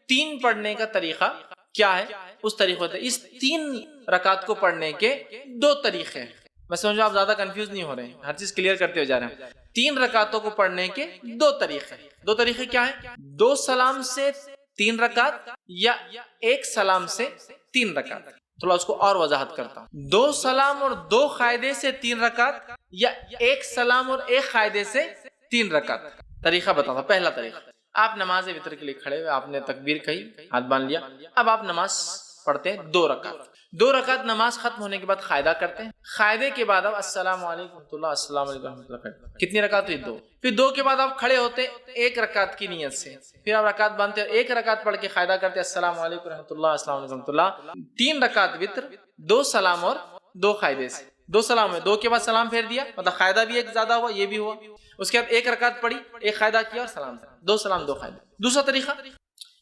3 پڑھنے کا طریقہ کیا ہے؟ اس طریقے سے اس 3 رکعت کو پڑھنے کے 2 طریقے ہیں. میں سمجھو آپ زیادہ کنفیوز نہیں ہو رہے ہیں، ہر چیز کلیئر کرتے ہوئے جا رہے ہیں. 3 رکعتوں کو پڑھنے کے 2 طریقے. 2 طریقے کیا ہیں؟ 2 سلام سے 3 رکعت یا 1 سلام سے 3 رکعت. تھوڑا اس کو اور وضاحت کرتا ہوں. 2 سلام اور 2 قاعدے سے 3 رکعت یا 1 سلام اور 1 قاعدے سے 3 رکعت. طریقہ بتاتا ہوں. پہلا طریقہ، آپ نماز وطر کے لیے کھڑے ہوئے، آپ نے تکبیر کہی، ہاتھ باندھ لیا. اب آپ نماز پڑھتے ہیں 2 رکعت. 2 رکعت نماز ختم ہونے کے بعد قاعدہ کرتے ہیں. قاعدے کے بعد آپ السلام علیکم ورحمۃ اللہ، السلام علیکم ورحمۃ اللہ کرتے ہیں. کتنی رکعت ہوئی؟ 2. پھر 2 کے بعد آپ کھڑے ہوتے 1 رکعت کی نیت سے. پھر آپ رکعت باندھتے ہیں، 1 رکعت پڑھ کے قاعدہ کرتے السلام علیکم ورحمۃ اللہ، السلام علیکم ورحمۃ اللہ. 3 رکعت وطر، 2 سلام اور 2 قاعدے سے. 2 سلام ہے، 2 کے بعد سلام پھیر دیا، مطلب قاعدہ بھی ایک زیادہ ہوا، یہ بھی ہوا. اس کے بعد 1 رکعت پڑھی، 1 قاعدہ کیا اور سلام. 2 سلام 2 قاعدے. دوسرا طریقہ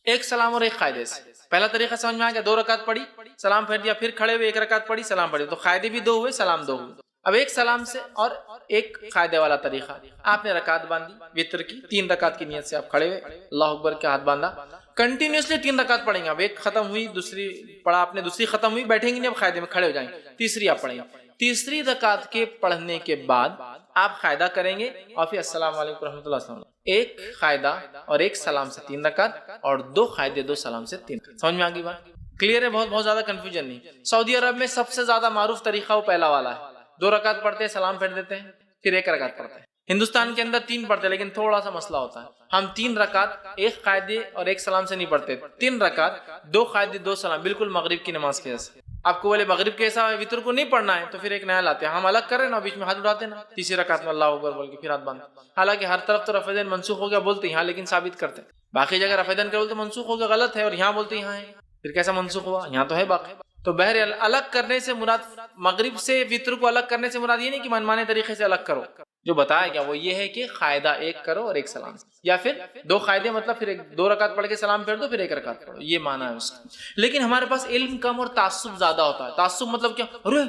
1 سلام اور 1 قاعدے سے. پہلا طریقہ سمجھ میں آ گیا، 2 رکعت پڑھی، سلام پھیر دیا، پھر کھڑے ہوئے 1 رکعت پڑھی، سلام پڑھی، تو قاعدے بھی 2 ہوئے، سلام 2 ہوئے. اب 1 سلام سے اور 1 قاعدے والا طریقہ، آپ نے رکعت باندھی وطر کی، 3 رکعت کی نیت سے آپ کھڑے ہوئے، اللہ اکبر کے ہاتھ باندھا، کنٹینیوسلی 3 رکعت پڑھیں گے. اب 1 ختم ہوئی، دوسری پڑھا آپ نے، دوسری ختم ہوئی، بیٹھیں گے نہیں، اب قاعدے میں کھڑے ہو جائیں گے، تیسری آپ پڑھیں گے. تیسری رکعت کے پڑھنے کے بعد آپ قاعدہ کریں گے اور پھر السلام علیکم ورحمۃ اللہ وسلم. 1 قاعدہ اور 1 سلام سے 3 رکعت اور 2 قاعدے 2 سلام سے 3. سمجھ میں آ گئی بات؟ کلیئر ہے؟ بہت زیادہ کنفیوژن نہیں. سعودی عرب میں سب سے زیادہ معروف طریقہ وہ پہلا والا ہے. 2 رکعت پڑھتے ہیں، سلام پھیر دیتے ہیں، پھر 1 رکعت پڑھتے ہیں. ہندوستان کے اندر 3 پڑھتے ہیں، لیکن تھوڑا سا مسئلہ ہوتا ہے. ہم 3 رکعت 1 قاعدے اور 1 سلام سے نہیں پڑھتے، 3 رکعت 2 قاعدے 2 سلام، بالکل مغرب کی نماز کے جیسے. آپ کو بولے مغرب کیسا ہے، وطر کو نہیں پڑھنا ہے، تو پھر ایک نیا لاتے ہیں. ہم الگ کر رہے ہیں نا، بیچ میں ہاتھ اٹھاتے ہیں نا، تیسری رکعت میں اللہ اکبر بول کے پھر ہاتھ باندھتے. حالانکہ ہر طرف تو رفع دین منسوخ ہو گیا بولتے ہیں یہاں، لیکن ثابت کرتے ہیں. باقی جگہ رفع دین کے بولتے منسوخ ہو گیا غلط ہے، اور یہاں بولتے یہاں ہے، پھر کیسا منسوخ ہوا؟ یہاں تو ہے باقی. تو بہرحال الگ کرنے سے مراد، مغرب سے وطر کو الگ کرنے سے مراد یہ نہیں کہ منمانے طریقے سے الگ کرو. جو بتایا گیا وہ یہ ہے کہ قاعدہ 1 کرو اور 1 سلام، یا پھر 2 قاعدے، مطلب پھر 2 رکعت پڑھ کے سلام پھیر دو، پھر 1 رکعت پڑھو، یہ معنی ہے اس کا. لیکن ہمارے پاس علم کم اور تعصب زیادہ ہوتا ہے. تعصب مطلب کیا؟ ارے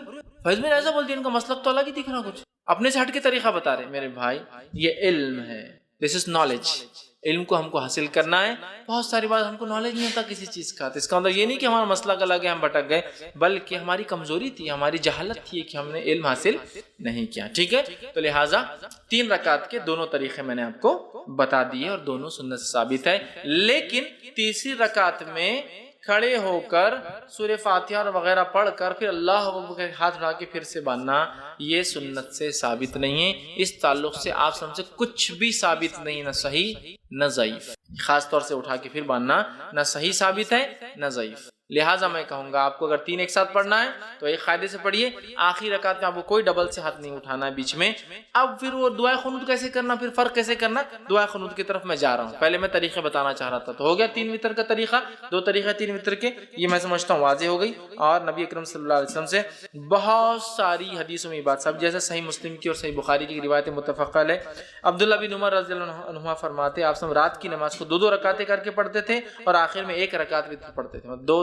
فیض میں ایسا بولتی ہے، ان کا مسلک تو الگ ہی دکھ رہا، کچھ اپنے سے ہٹ کے طریقہ بتا رہے. میرے بھائی یہ علم ہے، دس از نالج. علم کو ہم کو حاصل کرنا ہے. بہت ساری بات ہم کو نالج نہیں ہوتا کسی چیز کا، تو اس کا مطلب یہ نہیں کہ ہمارا مسئلہ الگ ہے ہم بھٹک گئے، بلکہ ہماری کمزوری تھی، ہماری جہالت تھی کہ ہم نے علم حاصل نہیں کیا. ٹھیک ہے، تو لہٰذا 3 رکعت کے دونوں طریقے میں نے آپ کو بتا دیے اور دونوں سنت سے ثابت ہے. لیکن تیسری رکعت میں کھڑے ہو کر سورہ فاتحہ اور وغیرہ پڑھ کر پھر اللہ اکبر ہاتھ اٹھا کے پھر سے باندھنا، یہ سنت سے ثابت نہیں ہے. اس تعلق سے آپ سب سے کچھ بھی ثابت نہیں، نہ صحیح نہ ضعیف. خاص طور سے اٹھا کے پھر باندھنا نہ صحیح ثابت ہے نہ ضعیف. لہٰذا میں کہوں گا آپ کو اگر 3 ایک ساتھ پڑھنا ہے تو 1 قاعدے سے پڑھیے. آخری رکعت میں آپ کو کوئی ڈبل سے ہاتھ نہیں اٹھانا ہے بیچ میں. اب پھر وہ دعائے قنوت کیسے کرنا، پھر فرق کیسے کرنا، دعائے قنوت کی طرف میں جا رہا ہوں. پہلے میں طریقے بتانا چاہ رہا تھا. تو ہو گیا 3 وتر کا طریقہ، 2 طریقے 3 وتر کے، یہ میں سمجھتا ہوں واضح ہو گئی. اور نبی اکرم صلی اللہ علیہ وسلم سے بہت ساری حدیثوں میں بات سب، جیسے صحیح مسلم کی اور صحیح بخاری کی روایت متفق علیہ. عبداللہ بن عمر رضی اللہ عنہما فرماتے آپ رات کی نماز کو 2 رکعتیں کر کے پڑھتے تھے اور آخر میں 1 رکعت وتر پڑھتے تھے. 2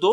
2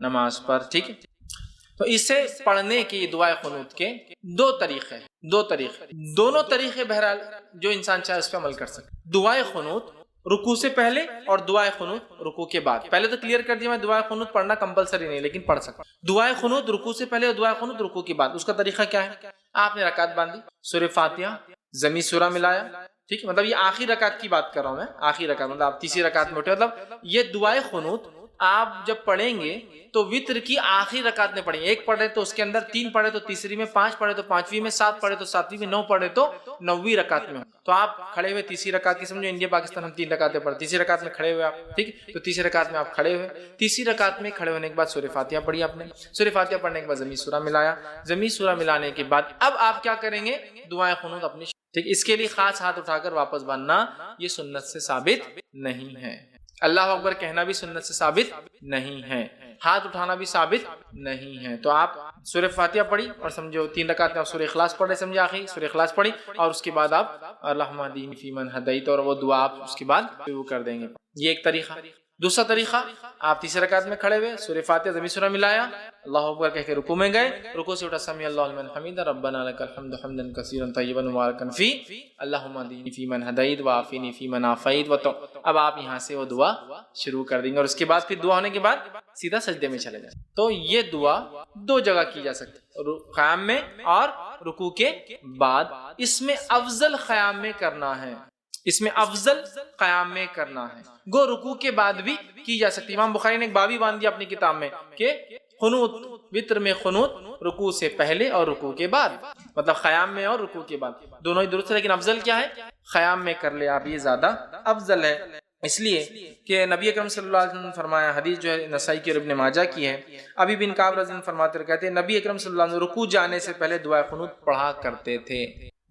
نماز پر. ٹھیک ہے, تو اسے پڑھنے کی دعائے قنوت کے دو طریقے ہیں, دونوں طریقے بہرحال جو انسان چاہے اس پہ عمل کر سکے. دعائے قنوت رکوع سے پہلے اور دعائے قنوت رکوع کے بعد. پہلے تو کلیئر کر دیا میں, دعائے قنوت پڑھنا کمپلسری نہیں لیکن پڑھ سکتا. دعائے قنوت رکوع سے پہلے اور دعائے قنوت رکوع کے بعد. اس کا طریقہ کیا ہے؟ آپ نے رکعت باندھی, سورہ فاتحہ ضمی سورہ ملایا. ٹھیک ہے, مطلب یہ آخری رکعت کی بات کر رہا ہوں میں, آخری رکعت مطلب آپ تیسری رکعت میں اٹھے, مطلب یہ دعائے قنوت آپ جب پڑھیں گے تو وتر کی آخری رکعت میں پڑھیں گے. ایک پڑھے تو اس کے اندر 3 پڑھے تو تیسری میں, 5 پڑھے تو 5ویں میں, 7 پڑھے تو 7ویں میں, 9 پڑھے تو 9ویں رکعت میں. تو آپ کھڑے ہوئے تیسری رکعت کی, سمجھو انڈیا پاکستان ہم 3 رکعتیں پڑھتے, تیسری رکعت میں کھڑے ہوئے آپ. ٹھیک, تو تیسری رکعت میں آپ کھڑے ہوئے, تیسری رکعت میں کھڑے ہونے کے بعد سورہ فاتحہ پڑھی آپ نے. سورہ فاتحہ پڑھنے کے بعد ضمی سورہ ملایا. ضمی سورہ ملانے کے بعد اب آپ کیا کریں گے؟ دعائیں قنوت اپنی. ٹھیک, اس کے لیے خاص ہاتھ اٹھا کر واپس باندھنا یہ سنت سے ثابت نہیں ہے. اللہ اکبر کہنا بھی سنت سے ثابت نہیں ہے, ہاتھ اٹھانا بھی ثابت نہیں ہے. تو آپ سورہ فاتحہ پڑھی اور سمجھو 3 رکعت میں آپ سورہ اخلاص پڑھ رہے, سمجھے آخری سورہ اخلاص پڑھی, اور اس کے بعد آپ اللہم اہدنی فیمن ہدیت اور وہ دعا آپ اس کے بعد شروع کر دیں گے. یہ ایک طریقہ. دوسرا طریقہ, آپ تیسری رکعت میں کھڑے ہوئے, سورہ فاتحہ ضمی سورہ ملایا, اللہ اکبر کہہ کے رکوع میں گئے, رکوع سے اٹھا سمیع اللہ لمن حمدہ ربنا لک الحمد حمدا کثیرا طیبا مبارکا فی اللہم اہدنی فیمن ہدیت وعافنی فیمن عافیت. اب آپ یہاں سے وہ دعا شروع کر دیں گے, اور اس کے بعد پھر دعا ہونے کے بعد سیدھا سجدے میں چلے جائیں. تو یہ دعا 2 جگہ کی جا سکتی ہے, قیام میں اور رکوع کے بعد. اس میں افضل قیام میں کرنا ہے, اس میں افضل قیام میں کرنا ہے. گو رکوع کے بعد بھی کی جا سکتی. امام بخاری نے ایک باب ہی باندھ دیا اپنی کتاب میں کہ قنوت, وتر میں قنوت رکوع سے پہلے اور رکوع کے بعد, مطلب قیام میں اور رکوع کے بعد دونوں ہی درست ہے, لیکن افضل کیا ہے؟ قیام میں کر لے آپ, یہ زیادہ افضل ہے. اس لیے کہ نبی اکرم صلی اللہ علیہ وسلم نے فرمایا, حدیث جو ہے نسائی کی اور ابن ماجہ کی ہے, ابی بن کعب رضی اللہ عنہ فرماتے ہیں, کہتے ہیں نبی اکرم صلی اللہ علیہ وسلم رکوع جانے سے پہلے دعائے قنوت پڑھا کرتے تھے.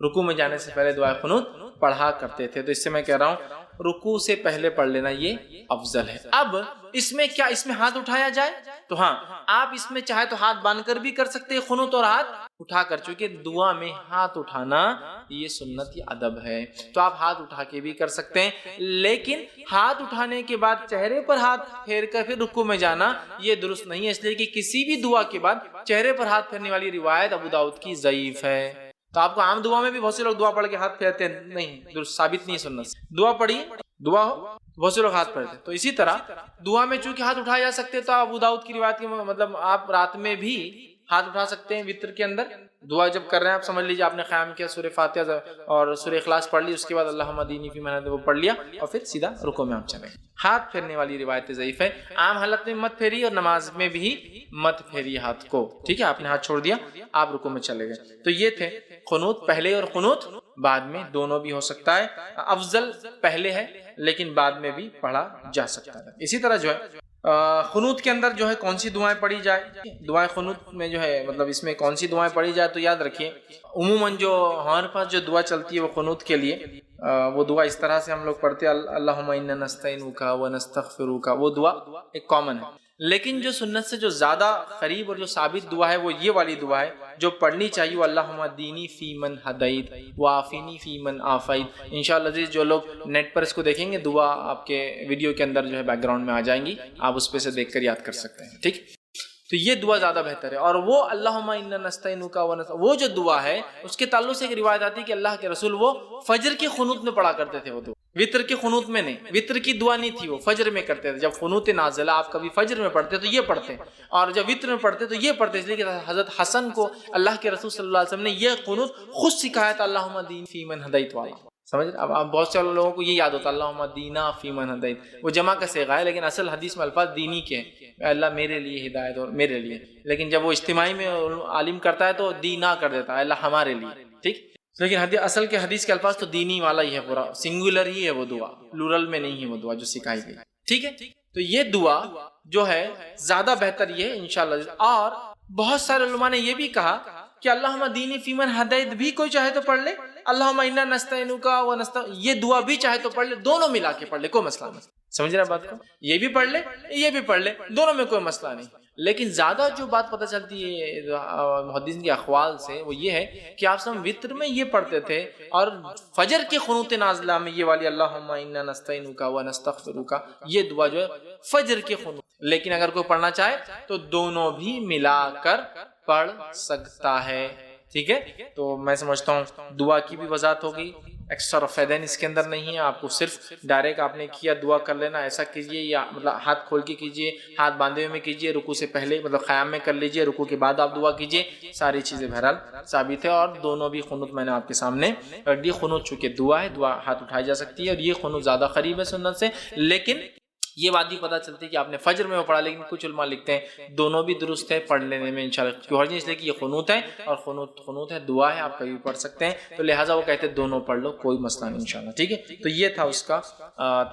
رکوع میں جانے سے پہلے دعائے قنوت پڑھا کرتے تھے. تو اس سے میں کہہ رہا ہوں رکوع سے پہلے پڑھ لینا یہ افضل ہے. اب اس میں کیا, اس میں ہاتھ اٹھایا جائے؟ تو ہاں, آپ اس میں چاہے تو ہاتھ باندھ کر بھی کر سکتے ہیں قنوت, اور ہاتھ اٹھا کر, چونکہ دعا میں ہاتھ اٹھانا یہ سنت یا ادب ہے, تو آپ ہاتھ اٹھا کے بھی کر سکتے ہیں. لیکن ہاتھ اٹھانے کے بعد چہرے پر ہاتھ پھیر کر پھر رکوع میں جانا یہ درست نہیں ہے, اس لیے کہ کسی بھی دعا کے بعد چہرے پر ہاتھ پھیرنے والی روایت ابو داؤد کی ضعیف ہے. تو آپ کو عام دعا میں بھی بہت سے لوگ دعا پڑھ کے ہاتھ پھیرتے ہیں, نہیں, درست ثابت نہیں ہے سنت سے. دعا پڑھی, دعا ہو, بہت سے لوگ ہاتھ پھیرتے ہیں. تو اسی طرح دعا میں چونکہ ہاتھ اٹھائے جا سکتے, تو ابو داؤد کی روایت کے مطلب آپ رات میں بھی ہاتھ اٹھا سکتے ہیں وتر کے اندر. دعا جب کر رہے ہیں آپ سمجھ لیجیے آپ نے قیام کیا, سورہ فاتحہ اور سورہ اخلاص پڑھ لی, اس کے بعد اللہم اہدنی فیمن ہدیت وہ پڑھ لیا, اور پھر سیدھا رکوع میں آپ چلے. ہاتھ پھیرنے والی روایت ضعیف ہے. عام حالت میں مت پھیری اور نماز میں بھی مت پھیری ہاتھ کو. ٹھیک ہے, آپ نے ہاتھ چھوڑ دیا, آپ رکوع میں چلے گئے. تو یہ تھے قنوت پہلے اور قنوت بعد میں, دونوں بھی ہو سکتا ہے. افضل پہلے ہے لیکن بعد میں بھی پڑھا جا سکتا ہے. اسی طرح جو ہے قنوت کے اندر جو ہے کون سی دعائیں پڑھی جائے, دعائیں قنوت میں جو ہے مطلب اس میں کون سی دعائیں پڑھی جائے, تو یاد رکھیے عموماً جو ہمارے پاس جو دعا چلتی ہے وہ قنوت کے لیے, وہ دعا اس طرح سے ہم لوگ پڑھتے ہیں, اللہم انا نستعینک ونستغفرک, وہ دعا ایک کامن ہے. لیکن جو سنت سے جو زیادہ قریب اور جو ثابت دعا ہے وہ یہ والی دعا ہے جو پڑھنی چاہیے, وہ اللہم اہدنی فیمن ہدیت وعافنی فیمن عافیت. انشاءاللہ عزیز جو لوگ نیٹ پر اس کو دیکھیں گے, دعا آپ کے ویڈیو کے اندر جو ہے بیک گراؤنڈ میں آ جائیں گی, آپ اس پہ سے دیکھ کر یاد کر سکتے ہیں. ٹھیک, تو یہ دعا زیادہ بہتر ہے. اور وہ اللہم انا نستعینک وہ جو دعا ہے اس کے تعلق سے ایک روایت آتی ہے کہ اللہ کے رسول وہ فجر کی قنوت میں پڑھا کرتے تھے. وہ دعا وتر کی قنوت میں نہیں, وتر کی دعا نہیں تھی, وہ فجر میں کرتے تھے. جب قنوت نازلہ آپ کبھی فجر میں پڑھتے تو یہ پڑھتے, اور جب وتر میں پڑھتے تو یہ پڑھتے, اس لیے کہ حضرت حسن کو اللہ کے رسول صلی اللہ علیہ وسلم نے یہ قنوت خود سکھایا تھا, اللہم اہدنی فیمن ہدیت والا. سمجھ, اب بہت سے لوگوں کو یہ یاد ہوتا ہے اللہم اہدنا فیمن ہدیت, وہ جمع کا صیغہ ہے, لیکن اصل حدیث میں الفاظ دینی کے ہیں, اللہ میرے لیے ہدایت اور میرے لیے. لیکن جب وہ اجتماعی میں عالم کرتا ہے تو دینا کر دیتا ہے, اللہ ہمارے لیے. ٹھیک, لیکن اصل کے حدیث کے الفاظ تو دینی والا ہی ہے, پورا سنگولر ہی ہے وہ دعا, پلورل میں نہیں ہے وہ دعا جو سکھائی گئی. ٹھیک ہے, تو یہ دعا جو ہے زیادہ بہتر یہ ہے انشاءاللہ. اور بہت سارے علماء نے یہ بھی کہا کہ اللہم اہدنی فیمن ہدیت بھی کوئی چاہے تو پڑھ لے, اللہم انا نستعینک یہ دعا بھی چاہے تو پڑھ لے, دونوں ملا کے پڑھ لے, کوئی مسئلہ نہیں. سمجھ رہے بات کو, یہ بھی پڑھ لے یہ بھی پڑھ لے, دونوں میں کوئی مسئلہ نہیں. لیکن زیادہ جو بات پتہ چلتی ہے محدثین کے اقوال سے وہ یہ ہے کہ آپ سب وتر میں یہ پڑھتے تھے, اور فجر کے قنوت نازلہ میں یہ والی اللہم انا نستعینک ونستغفرک, یہ دعا جو ہے فجر کے قنوت لیکن اگر کوئی پڑھنا چاہے تو دونوں بھی ملا کر پڑھ سکتا ہے. ٹھیک ہے, تو میں سمجھتا ہوں دعا کی بھی وضاحت ہوگی. ایکسٹرا رفیدین اس کے اندر نہیں ہے, آپ کو صرف ڈائریکٹ آپ نے کیا دعا کر لینا, ایسا کیجئے, یا مطلب ہاتھ کھول کے کیجئے, ہاتھ باندھے ہوئے میں کیجئے, رکوع سے پہلے مطلب قیام میں کر لیجئے, رکوع کے بعد آپ دعا کیجئے, ساری چیزیں بہرحال ثابت ہے. اور دونوں بھی قنوت میں نے آپ کے سامنے رکھ دی. قنوت چونکہ دعا ہے, دعا ہاتھ اٹھائی جا سکتی ہے, اور یہ قنوت زیادہ قریب ہے سنت سے. لیکن یہ بات بھی پتہ چلتی ہے کہ آپ نے فجر میں وہ پڑھا, لیکن کچھ علماء لکھتے ہیں دونوں بھی درست ہے, پڑھ لینے میں انشاءاللہ کوئی حرج نہیں, اس لیے کہ یہ قنوت ہے اور قنوت ہے, دعا ہے, آپ کبھی پڑھ سکتے ہیں, تو لہٰذا وہ کہتے ہیں دونوں پڑھ لو, کوئی مسئلہ نہیں انشاءاللہ. ٹھیک ہے, تو یہ تھا اس کا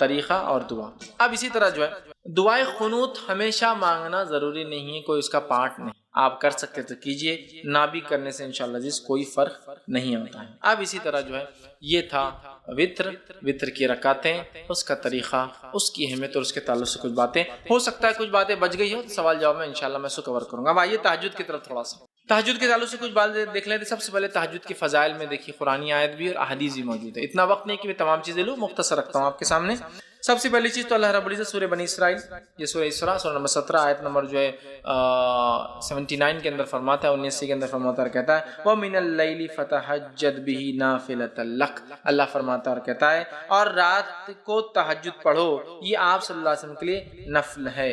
طریقہ اور دعا. اب اسی طرح جو ہے دعائے قنوت ہمیشہ مانگنا ضروری نہیں ہے, کوئی اس کا پارٹ نہیں, آپ کر سکتے تو کیجئے, نہ بھی کرنے سے انشاءاللہ جس کوئی فرق نہیں ہوتا ہے. اب اسی طرح جو ہے یہ تھا وطر کی رکعتیں, اس کا طریقہ, اس کی اہمیت اور اس کے تعلق سے کچھ باتیں. ہو سکتا ہے کچھ باتیں بچ گئی ہو, تو سوال جواب میں انشاءاللہ میں اس کو کور کروں گا. اب آئیے تہجد کی طرف تھوڑا سا. تہجد کے تعلق سے کچھ باتیں دیکھ لیتے. سب سے پہلے تہجد کے فضائل میں دیکھیے قرآنی آیت بھی اور احادیث بھی موجود ہے. اتنا وقت نہیں کہ میں تمام چیزیں لوں, مختصر رکھتا ہوں آپ کے سامنے. سب سے پہلی چیز تو اللہ رب العزت سورہ بنی اسرائیل, یہ سورہ اسراء سورہ نمبر 17 آیت نمبر جو ہے 79 کے اندر فرماتا ہے, 79 کے اندر فرماتا ہے اور کہتا ہے وَمِنَ اللَّيْلِ فَتَهَجَّدْ بِهِ نَافِلَةً لَكَ. اللہ فرماتا ہے اور کہتا ہے اور رات کو تہجد پڑھو, یہ آپ صلی اللہ علیہ وسلم کے لیے نفل ہے.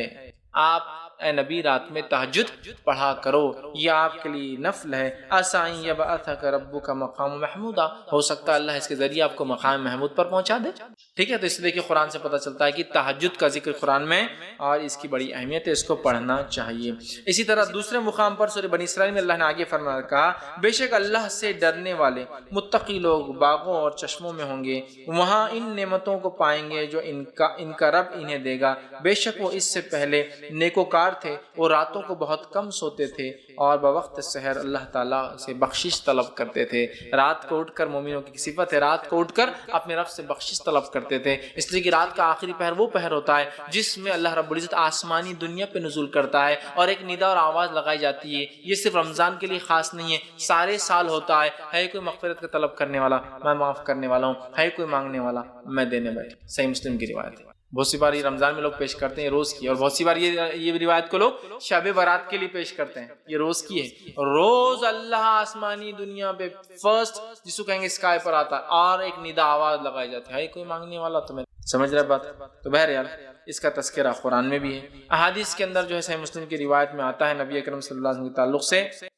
آپ اے نبی رات میں تہجد پڑھا کرو, یہ آپ کے لیے نفل ہے. عَسَىٰ أَن يَبْعَثَكَ رَبُّكَ مَقَامًا مَحْمُودًا, ہو سکتا ہے اللہ اس کے ذریعے آپ کو مقام محمود پر پہنچا دے. ٹھیک ہے, تو اس لیے کہ قرآن سے پتہ چلتا ہے کہ تہجد کا ذکر قرآن میں اور اس کی بڑی اہمیت ہے, اس کو پڑھنا چاہیے. اسی طرح دوسرے مقام پر سورہ بنی اسرائیل میں اللہ نے آگے فرمایا, کہا بے شک اللہ سے ڈرنے والے متقی لوگ باغوں اور چشموں میں ہوں گے, وہاں ان نعمتوں کو پائیں گے جو ان کا رب انہیں دے گا. بے شک وہ اس سے پہلے نیکوکار تھے, وہ راتوں کو بہت کم سوتے تھے اور بوقت سحر اللہ تعالیٰ سے بخشش طلب کرتے تھے. رات کو اٹھ کر, مومنوں کی صفت ہے, رات کو اٹھ کر اپنے رب سے بخشش طلب کرتے تھے, اس لیے کہ رات کا آخری پہر وہ پہر ہوتا ہے جس میں اللہ رب العزت آسمانی دنیا پہ نزول کرتا ہے, اور ایک ندا اور آواز لگائی جاتی ہے. یہ صرف رمضان کے لیے خاص نہیں ہے, سارے سال ہوتا ہے. ہے کوئی مغفرت کا طلب کرنے والا, میں معاف کرنے والا ہوں. ہے کوئی مانگنے والا, میں دینے بیٹھا. صحیح مسلم کی روایت ہے. بہت سی بار یہ رمضان میں لوگ پیش کرتے ہیں روز کی, اور بہت سی بار یہ روایت کو لوگ شب برات کے لیے پیش کرتے ہیں. یہ روز کی ہے, روز اللہ آسمانی دنیا پہ فرسٹ جس کو کہیں گے اسکائی پر آتا ہے, اور ایک ندا آواز لگائی جاتی ہے کوئی مانگنے والا. تو میں سمجھ رہے بات. تو بہرحال اس کا تذکرہ قرآن میں بھی ہے. احادیث کے اندر جو ہے صحیح مسلم کی روایت میں آتا ہے نبی اکرم صلی اللہ علیہ وسلم کے تعلق سے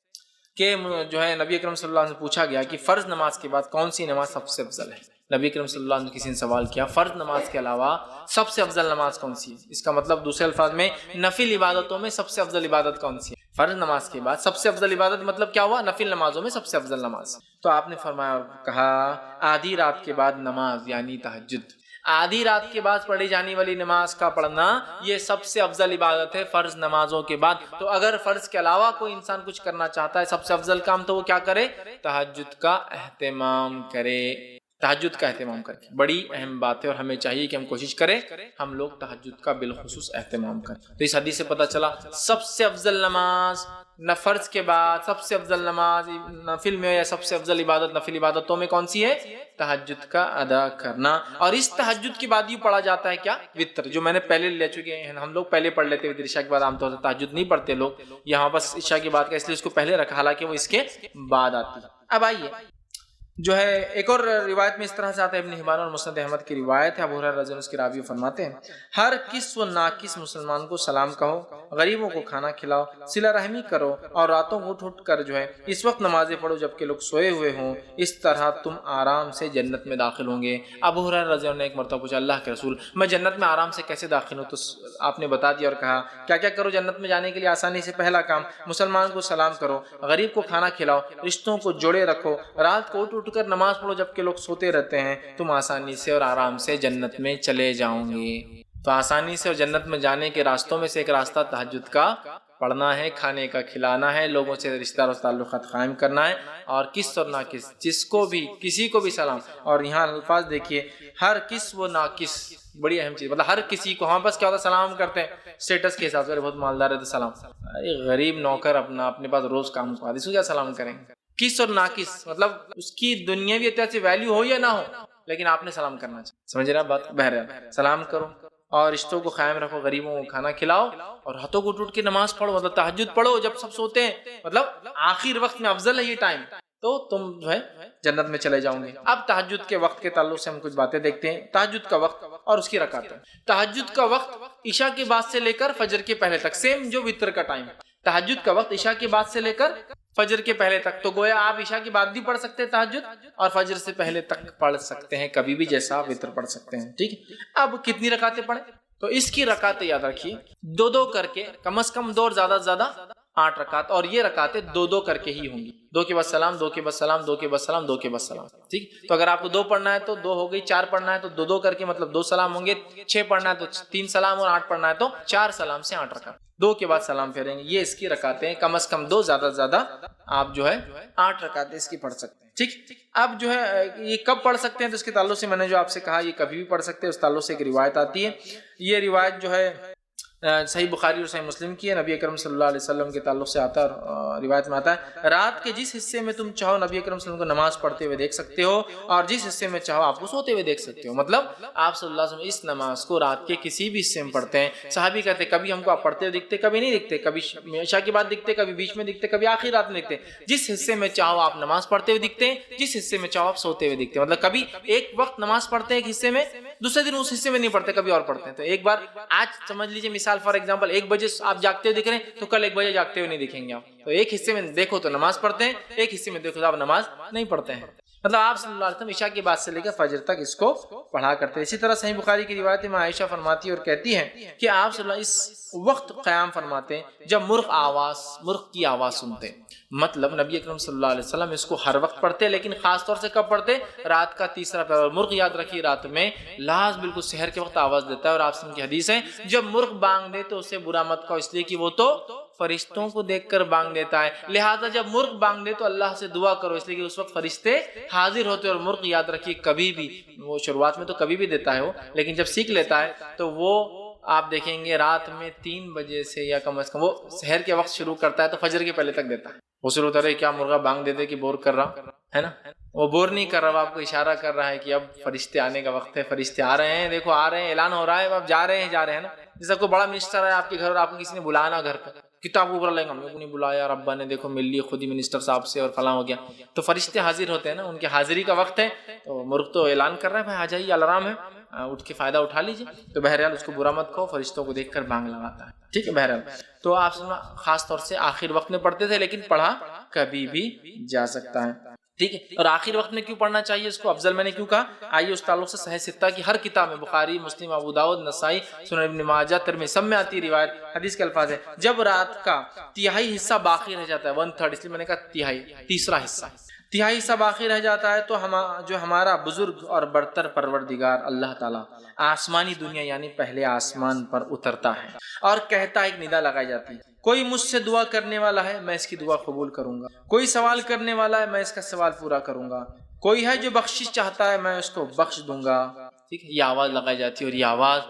کہ جو ہے نبی اکرم صلی اللہ علیہ وسلم سے پوچھا گیا کہ فرض نماز کے بعد کون سی نماز سب سے افضل ہے. نبی کریم صلی اللہ علیہ وسلم کسی نے سوال کیا فرض نماز کے علاوہ سب سے افضل نماز کون سی ہے. اس کا مطلب دوسرے الفاظ میں نفل عبادتوں میں سب سے افضل عبادت کون سی ہے. فرض نماز کے بعد سب سے افضل عبادت مطلب کیا ہوا, نفل نمازوں میں سب سے افضل نماز. تو آپ نے فرمایا اور کہا آدھی رات کے بعد نماز یعنی تہجد, آدھی رات کے بعد پڑھی جانے والی نماز کا پڑھنا یہ سب سے افضل عبادت ہے فرض نمازوں کے بعد. تو اگر فرض کے علاوہ کوئی انسان کچھ کرنا چاہتا ہے سب سے افضل کام, تو وہ کیا کرے, تہجد کا اہتمام کرے. تہجد کا اہتمام کر کے بڑی اہم بات ہے, اور ہمیں چاہیے کہ ہم کوشش کریں ہم لوگ تہجد کا بالخصوص اہتمام کریں. تو اس حدیث سے پتہ چلا سب سے افضل نماز فرض کے بعد سب سے افضل نماز نفل میں, یا سب سے افضل عبادت نفل عبادتوں میں کون سی ہے, تہجد کا ادا کرنا. اور اس تہجد کے بعد یہ پڑھا جاتا ہے کیا, وطر, جو میں نے پہلے لے چکے ہیں. ہم لوگ پہلے پڑھ لیتے وطر عشاء کے بعد, عام طور سے تہجد نہیں پڑھتے لوگ, یہاں بس عشاء کی بات کا اس لیے اس کو پہلے رکھا, حالانکہ وہ اس کے بعد آتی ہے. اب آئیے جو ہے ایک اور روایت میں اس طرح سے آتا ہے, ابن حبان اور مسند احمد کی روایت ہے. ابو ہریرہ رضی اللہ عنہ اس کی راوی فرماتے ہیں ہر کس و ناکس مسلمان کو سلام کہو, غریبوں کو کھانا کھلاؤ, صلہ رحمی کرو, اور راتوں کو اٹھ کر جو ہے اس وقت نمازیں پڑھو جبکہ لوگ سوئے ہوئے ہوں, اس طرح تم آرام سے جنت میں داخل ہوں گے. ابو ہریرہ رضی اللہ عنہ نے ایک مرتبہ پوچھا اللہ کے رسول میں جنت میں آرام سے کیسے داخل ہوں, تو آپ نے بتا دیا اور کہا کیا کیا کرو جنت میں جانے کے لیے آسانی سے. پہلا کام مسلمان کو سلام کرو, غریب کو کھانا کھلاؤ, رشتوں کو جوڑے رکھو, رات کو اٹھ کر نماز پڑھو جبکہ لوگ سوتے رہتے ہیں, تم آسانی سے اور آرام سے جنت میں چلے جاؤں گے. تو آسانی سے اور جنت میں جانے کے راستوں میں سے ایک راستہ تہجد کا پڑھنا ہے, کھانے کا کھلانا ہے, لوگوں سے رشتہ دار تعلقات قائم کرنا ہے, اور کس اور ناکس جس کو بھی کسی کو بھی سلام. اور یہاں الفاظ دیکھیے ہر کس و ناکس, بڑی اہم چیز, مطلب ہر کسی کو. ہاں بس کیا ہوتا ہے سلام کرتے ہیں اسٹیٹس کے حساب سے, بہت مالدار ہے تو سلام, غریب نوکر اپنے پاس روز کام کروا دے, اس کو کیا سلام کریں گے. کس اور ناکس مطلب اس کی دنیاوی اعتبار سے ویلیو ہو یا نہ ہو, لیکن آپ نے سلام کرنا چاہیے. سمجھ رہے آپ بات. بہرحال سلام کرو, اور رشتوں کو قائم رکھو، غریبوں کو کھانا کھلاؤ، اور ہاتھوں کو ٹوٹ کے نماز پڑھو، مطلب تہجد پڑھو جب سب سوتے ہیں، مطلب آخر وقت میں افضل ہے یہ ٹائم، تو تم جو ہے جنت میں چلے جاؤں گے۔ اب تہجد کے وقت کے تعلق سے ہم کچھ باتیں دیکھتے ہیں۔ تہجد کا وقت اور اس کی رکعتیں۔ تہجد کا وقت عشاء کے بعد سے لے کر فجر کے پہلے تک، سیم جو وتر کا ٹائم ہے۔ تہجد کا وقت عشاء کے بعد سے لے کر فجر کے پہلے تک، تو گویا آپ عشاء کے بعد بھی پڑھ سکتے ہیں تہجد، اور فجر سے پہلے تک پڑھ سکتے ہیں، کبھی بھی جیسا آپ وتر پڑھ سکتے ہیں، ٹھیک ہے۔ اب کتنی رکعتیں پڑھیں؟ تو اس کی رکعتیں یاد رکھیے، دو دو کر کے، کم از کم 2 اور زیادہ سے زیادہ 8 رکعت، اور یہ رکعتیں 2 کر کے ہی ہوں گی، 2 کے بعد سلام، 2 کے بعد سلام، 2 کے بعد سلام، 2 کے بعد سلام، ٹھیک۔ تو اگر آپ کو 2 پڑھنا ہے تو 2 ہو گئی، 4 پڑھنا ہے تو 2 کر کے، مطلب 2 سلام ہوں گے، 6 پڑھنا ہے تو 3 سلام، اور 8 پڑھنا ہے تو 4 سلام سے 8 رکعت، 2 کے بعد سلام پھیریں گے۔ یہ اس کی رکعتیں، کم از کم 2، زیادہ سے زیادہ آپ جو ہے 8 رکعتیں اس کی پڑھ سکتے ہیں، ٹھیک۔ اب جو ہے یہ کب پڑھ سکتے ہیں، تو اس کے تعلق سے میں نے جو آپ سے کہا یہ کبھی بھی پڑھ سکتے ہیں، اس تعلق سے ایک روایت آتی ہے، یہ روایت جو ہے صحیح بخاری اور صحیح مسلم کی ہے، نبی اکرم صلی اللہ علیہ وسلم کے تعلق سے آتا ہے، اور روایت میں آتا ہے رات کے جس حصے میں تم چاہو نبی اکرم صلی اللہ علیہ وسلم کو نماز پڑھتے ہوئے دیکھ سکتے ہو، اور جس حصے میں چاہو آپ کو سوتے ہوئے دیکھ سکتے ہو۔ مطلب آپ صلی اللہ علیہ وسلم اس نماز کو رات کے کسی بھی حصے میں پڑھتے ہیں۔ صحابی کہتے ہیں کبھی ہم کو آپ پڑھتے ہوئے دکھتے، کبھی نہیں دکھتے، کبھی عشاء کے بعد دکھتے، کبھی بیچ میں دکھتے، کبھی آخری رات میں دکھتے۔ جس حصے میں چاہو آپ نماز پڑھتے ہوئے دکھتے ہیں، جس حصے میں چاہو آپ سوتے ہوئے دکھتے ہیں۔ مطلب کبھی ایک وقت نماز پڑھتے ہیں ایک حصے میں، دوسرے دن اس حصے میں نہیں پڑھتے، کبھی اور پڑھتے ہیں۔ تو ایک بار آج سمجھ لیجیے، مثال فار ایگزامپل 1 بجے آپ جاگتے ہوئے دکھ رہے ہیں، تو کل 1 بجے جاگتے ہوئے نہیں دکھیں گے آپ۔ تو ایک حصے میں دیکھو تو نماز پڑھتے ہیں، ایک حصے میں دیکھو تو آپ نماز نہیں پڑھتے ہیں۔ مطلب آپ صلی اللہ علیہ وسلم عشاء کے بعد سے لے کر فجر تک اس کو پڑھا کرتے ہیں۔ اسی طرح صحیح بخاری کی روایت میں عائشہ فرماتی اور کہتی ہیں کہ آپ صلی اللہ علیہ وسلم اس وقت قیام فرماتے ہیں جب مرغ کی آواز سنتے ہیں۔ مطلب نبی اکرم صلی اللہ علیہ وسلم اس کو ہر وقت پڑھتے، لیکن خاص طور سے کب پڑھتے؟ رات کا تیسرا پہر۔ مرغ یاد رکھیے رات میں لاز بالکل سحر کے وقت آواز دیتا ہے، اور آپ کی حدیث ہے جب مرغ بانگ دے تو اسے برا مت کہو، اس لیے کہ وہ تو فرشتوں کو دیکھ کر بانگ دیتا ہے، لہذا جب مرغ بانگ دے تو اللہ سے دعا کرو، اس لیے کہ اس وقت فرشتے حاضر ہوتے۔ اور مرغ یاد رکھیے کبھی بھی، وہ شروعات میں تو کبھی بھی دیتا ہے وہ، لیکن جب سیکھ لیتا ہے تو وہ آپ دیکھیں گے رات میں 3 بجے سے یا کم از کم وہ سحر کے وقت شروع کرتا ہے تو فجر کے پہلے تک دیتا ہے۔ وہ شروع ہوتا ہے کیا مرغا بانگ دے دے کہ بور کر رہا ہے نا، وہ بور نہیں کر رہا، وہ آپ کو اشارہ کر رہا ہے کہ اب فرشتے آنے کا وقت ہے، فرشتے آ رہے ہیں، دیکھو آ رہے ہیں، اعلان ہو رہا ہے، اب جا رہے ہیں نا۔ جیسا کوئی بڑا منسٹر ہے آپ کے گھر اور آپ کو کسی نے بلانا گھر پہ، کتاب اوپر لیں گے، ہم لوگوں کو نہیں بلایا، ربا نے دیکھو مل لی خود ہی منسٹر صاحب سے اور فلاں ہو گیا، تو فرشتے حاضر ہوتے ہیں نا، ان کے حاضری کا وقت ہے، تو مرغ تو اعلان کر رہا ہے بھائی آ جائیے، الارم ہے، اٹھ کے فائدہ اٹھا لیجیے۔ تو بہرحال اس کو برا مت کہو، فرشتوں کو دیکھ کر بانگ لگاتا ہے، ٹھیک ہے۔ بہرحال تو آپ خاص طور سے آخر وقت میں پڑھتے تھے، لیکن پڑھا کبھی بھی جا سکتا ہے، ٹھیک ہے۔ اور آخر وقت میں کیوں پڑھنا چاہیے اس کو افضل میں نے کیوں کہا؟ آئیے اس تعلق سے صحیح ستہ کی ہر کتاب میں، بخاری، مسلم، ابو داؤد، نسائی، سنن ابن ماجہ، ترمذی، سب میں آتی روایت، حدیث کے الفاظ ہیں جب رات کا تہائی حصہ باقی رہ جاتا ہے، 1/3، اس لیے میں نے کہا تہائی، تیسرا حصہ، تہائی حصہ باقی رہ جاتا ہے، تو جو ہمارا بزرگ اور برتر پروردگار اللہ تعالیٰ آسمانی دنیا یعنی پہلے آسمان پر اترتا ہے اور کہتا ہے، ایک ندا لگائی جاتی ہے، کوئی مجھ سے دعا کرنے والا ہے میں اس کی دعا قبول کروں گا، کوئی سوال کرنے والا ہے میں اس کا سوال پورا کروں گا، کوئی ہے جو بخشش چاہتا ہے میں اس کو بخش دوں گا، ٹھیک ہے۔ یہ آواز لگائی جاتی ہے، اور یہ آواز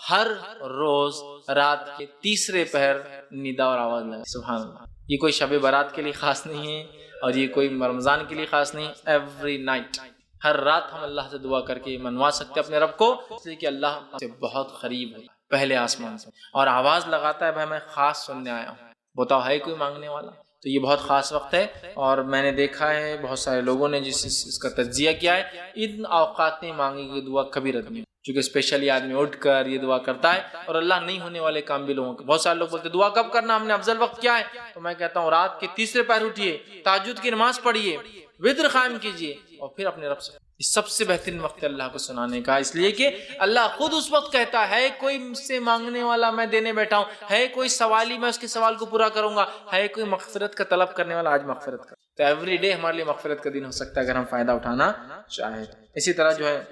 ہر روز رات کے تیسرے پہر ندا اور آواز لگائی، سبحان اللہ۔ یہ کوئی شب برات کے لیے خاص نہیں ہے، اور یہ کوئی رمضان کے لیے خاص نہیں، ایوری نائٹ، ہر رات ہم اللہ سے دعا کر کے منوا سکتے اپنے رب کو، اس لیے کہ اللہ سے بہت قریب ہے پہلے آسمان سے، اور آواز لگاتا ہے بھائی میں خاص سننے آیا ہوں، بتاؤ ہے کوئی مانگنے والا؟ تو یہ بہت خاص وقت ہے، اور میں نے دیکھا ہے بہت سارے لوگوں نے اس کا تجزیہ کیا ہے، ان اوقات میں مانگی گئی دعا کبھی رد نہیں، چونکہ اسپیشلی آدمی اٹھ کر یہ دعا کرتا ہے، اور اللہ نہیں ہونے والے کام بھی لوگوں کے، بہت سارے لوگ بولتے دعا کب کرنا، ہم نے افضل وقت کیا ہے، تو میں کہتا ہوں رات کے تیسرے پہر اٹھیے، تہجد کی نماز پڑھیے، وتر قائم کیجیے، اور پھر اپنے رب سے، سب سے بہترین وقت ہے اللہ کو سنانے کا، اس لیے کہ اللہ خود اس وقت کہتا ہے کوئی مجھ سے مانگنے والا میں دینے بیٹھا ہوں، ہے کوئی سوالی میں اس کے سوال کو پورا کروں گا، ہے کوئی مغفرت کا طلب کرنے والا آج مغفرت کر، تو ایوری ڈے ہمارے لیے مغفرت کا دن ہو سکتا ہے اگر ہم فائدہ اٹھانا چاہیں۔ اسی طرح جو ہے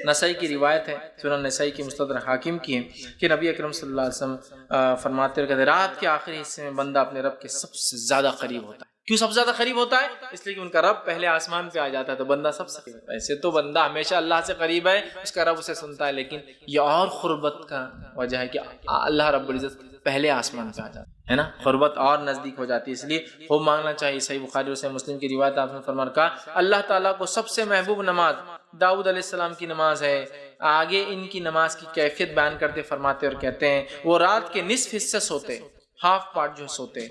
نسائی کی روایت ہے، سنن نسائی کی مستدرک حاکم کی ہے کہ نبی اکرم صلی اللہ علیہ وسلم فرماتے ہیں رات کے آخری حصے میں بندہ اپنے رب کے سب سے زیادہ قریب ہوتا ہے۔ کیوں سب سے زیادہ قریب ہوتا ہے؟ اس لیے کہ ان کا رب پہلے آسمان پہ آ جاتا ہے، تو بندہ سب سے قریب ہے۔ ایسے تو بندہ ہمیشہ اللہ سے قریب ہے، اس کا رب اسے سنتا ہے، لیکن یہ اور قربت کا وجہ ہے کہ اللہ رب العزت پہلے آسمان پہ آ جاتا ہے نا، قربت اور نزدیک ہو جاتی ہے، اس لیے خوب مانگنا چاہیے۔ صحیح بخاری اور صحیح مسلم کی روایت آپ نے فرمایا کہا اللہ تعالیٰ کو سب سے محبوب نماز داؤد علیہ السلام کی نماز ہے، آگے ان کی نماز کی کیفیت بیان کرتے فرماتے اور کہتے ہیں وہ رات کے نصف حصے سوتے، ہاف پارٹ جو سوتے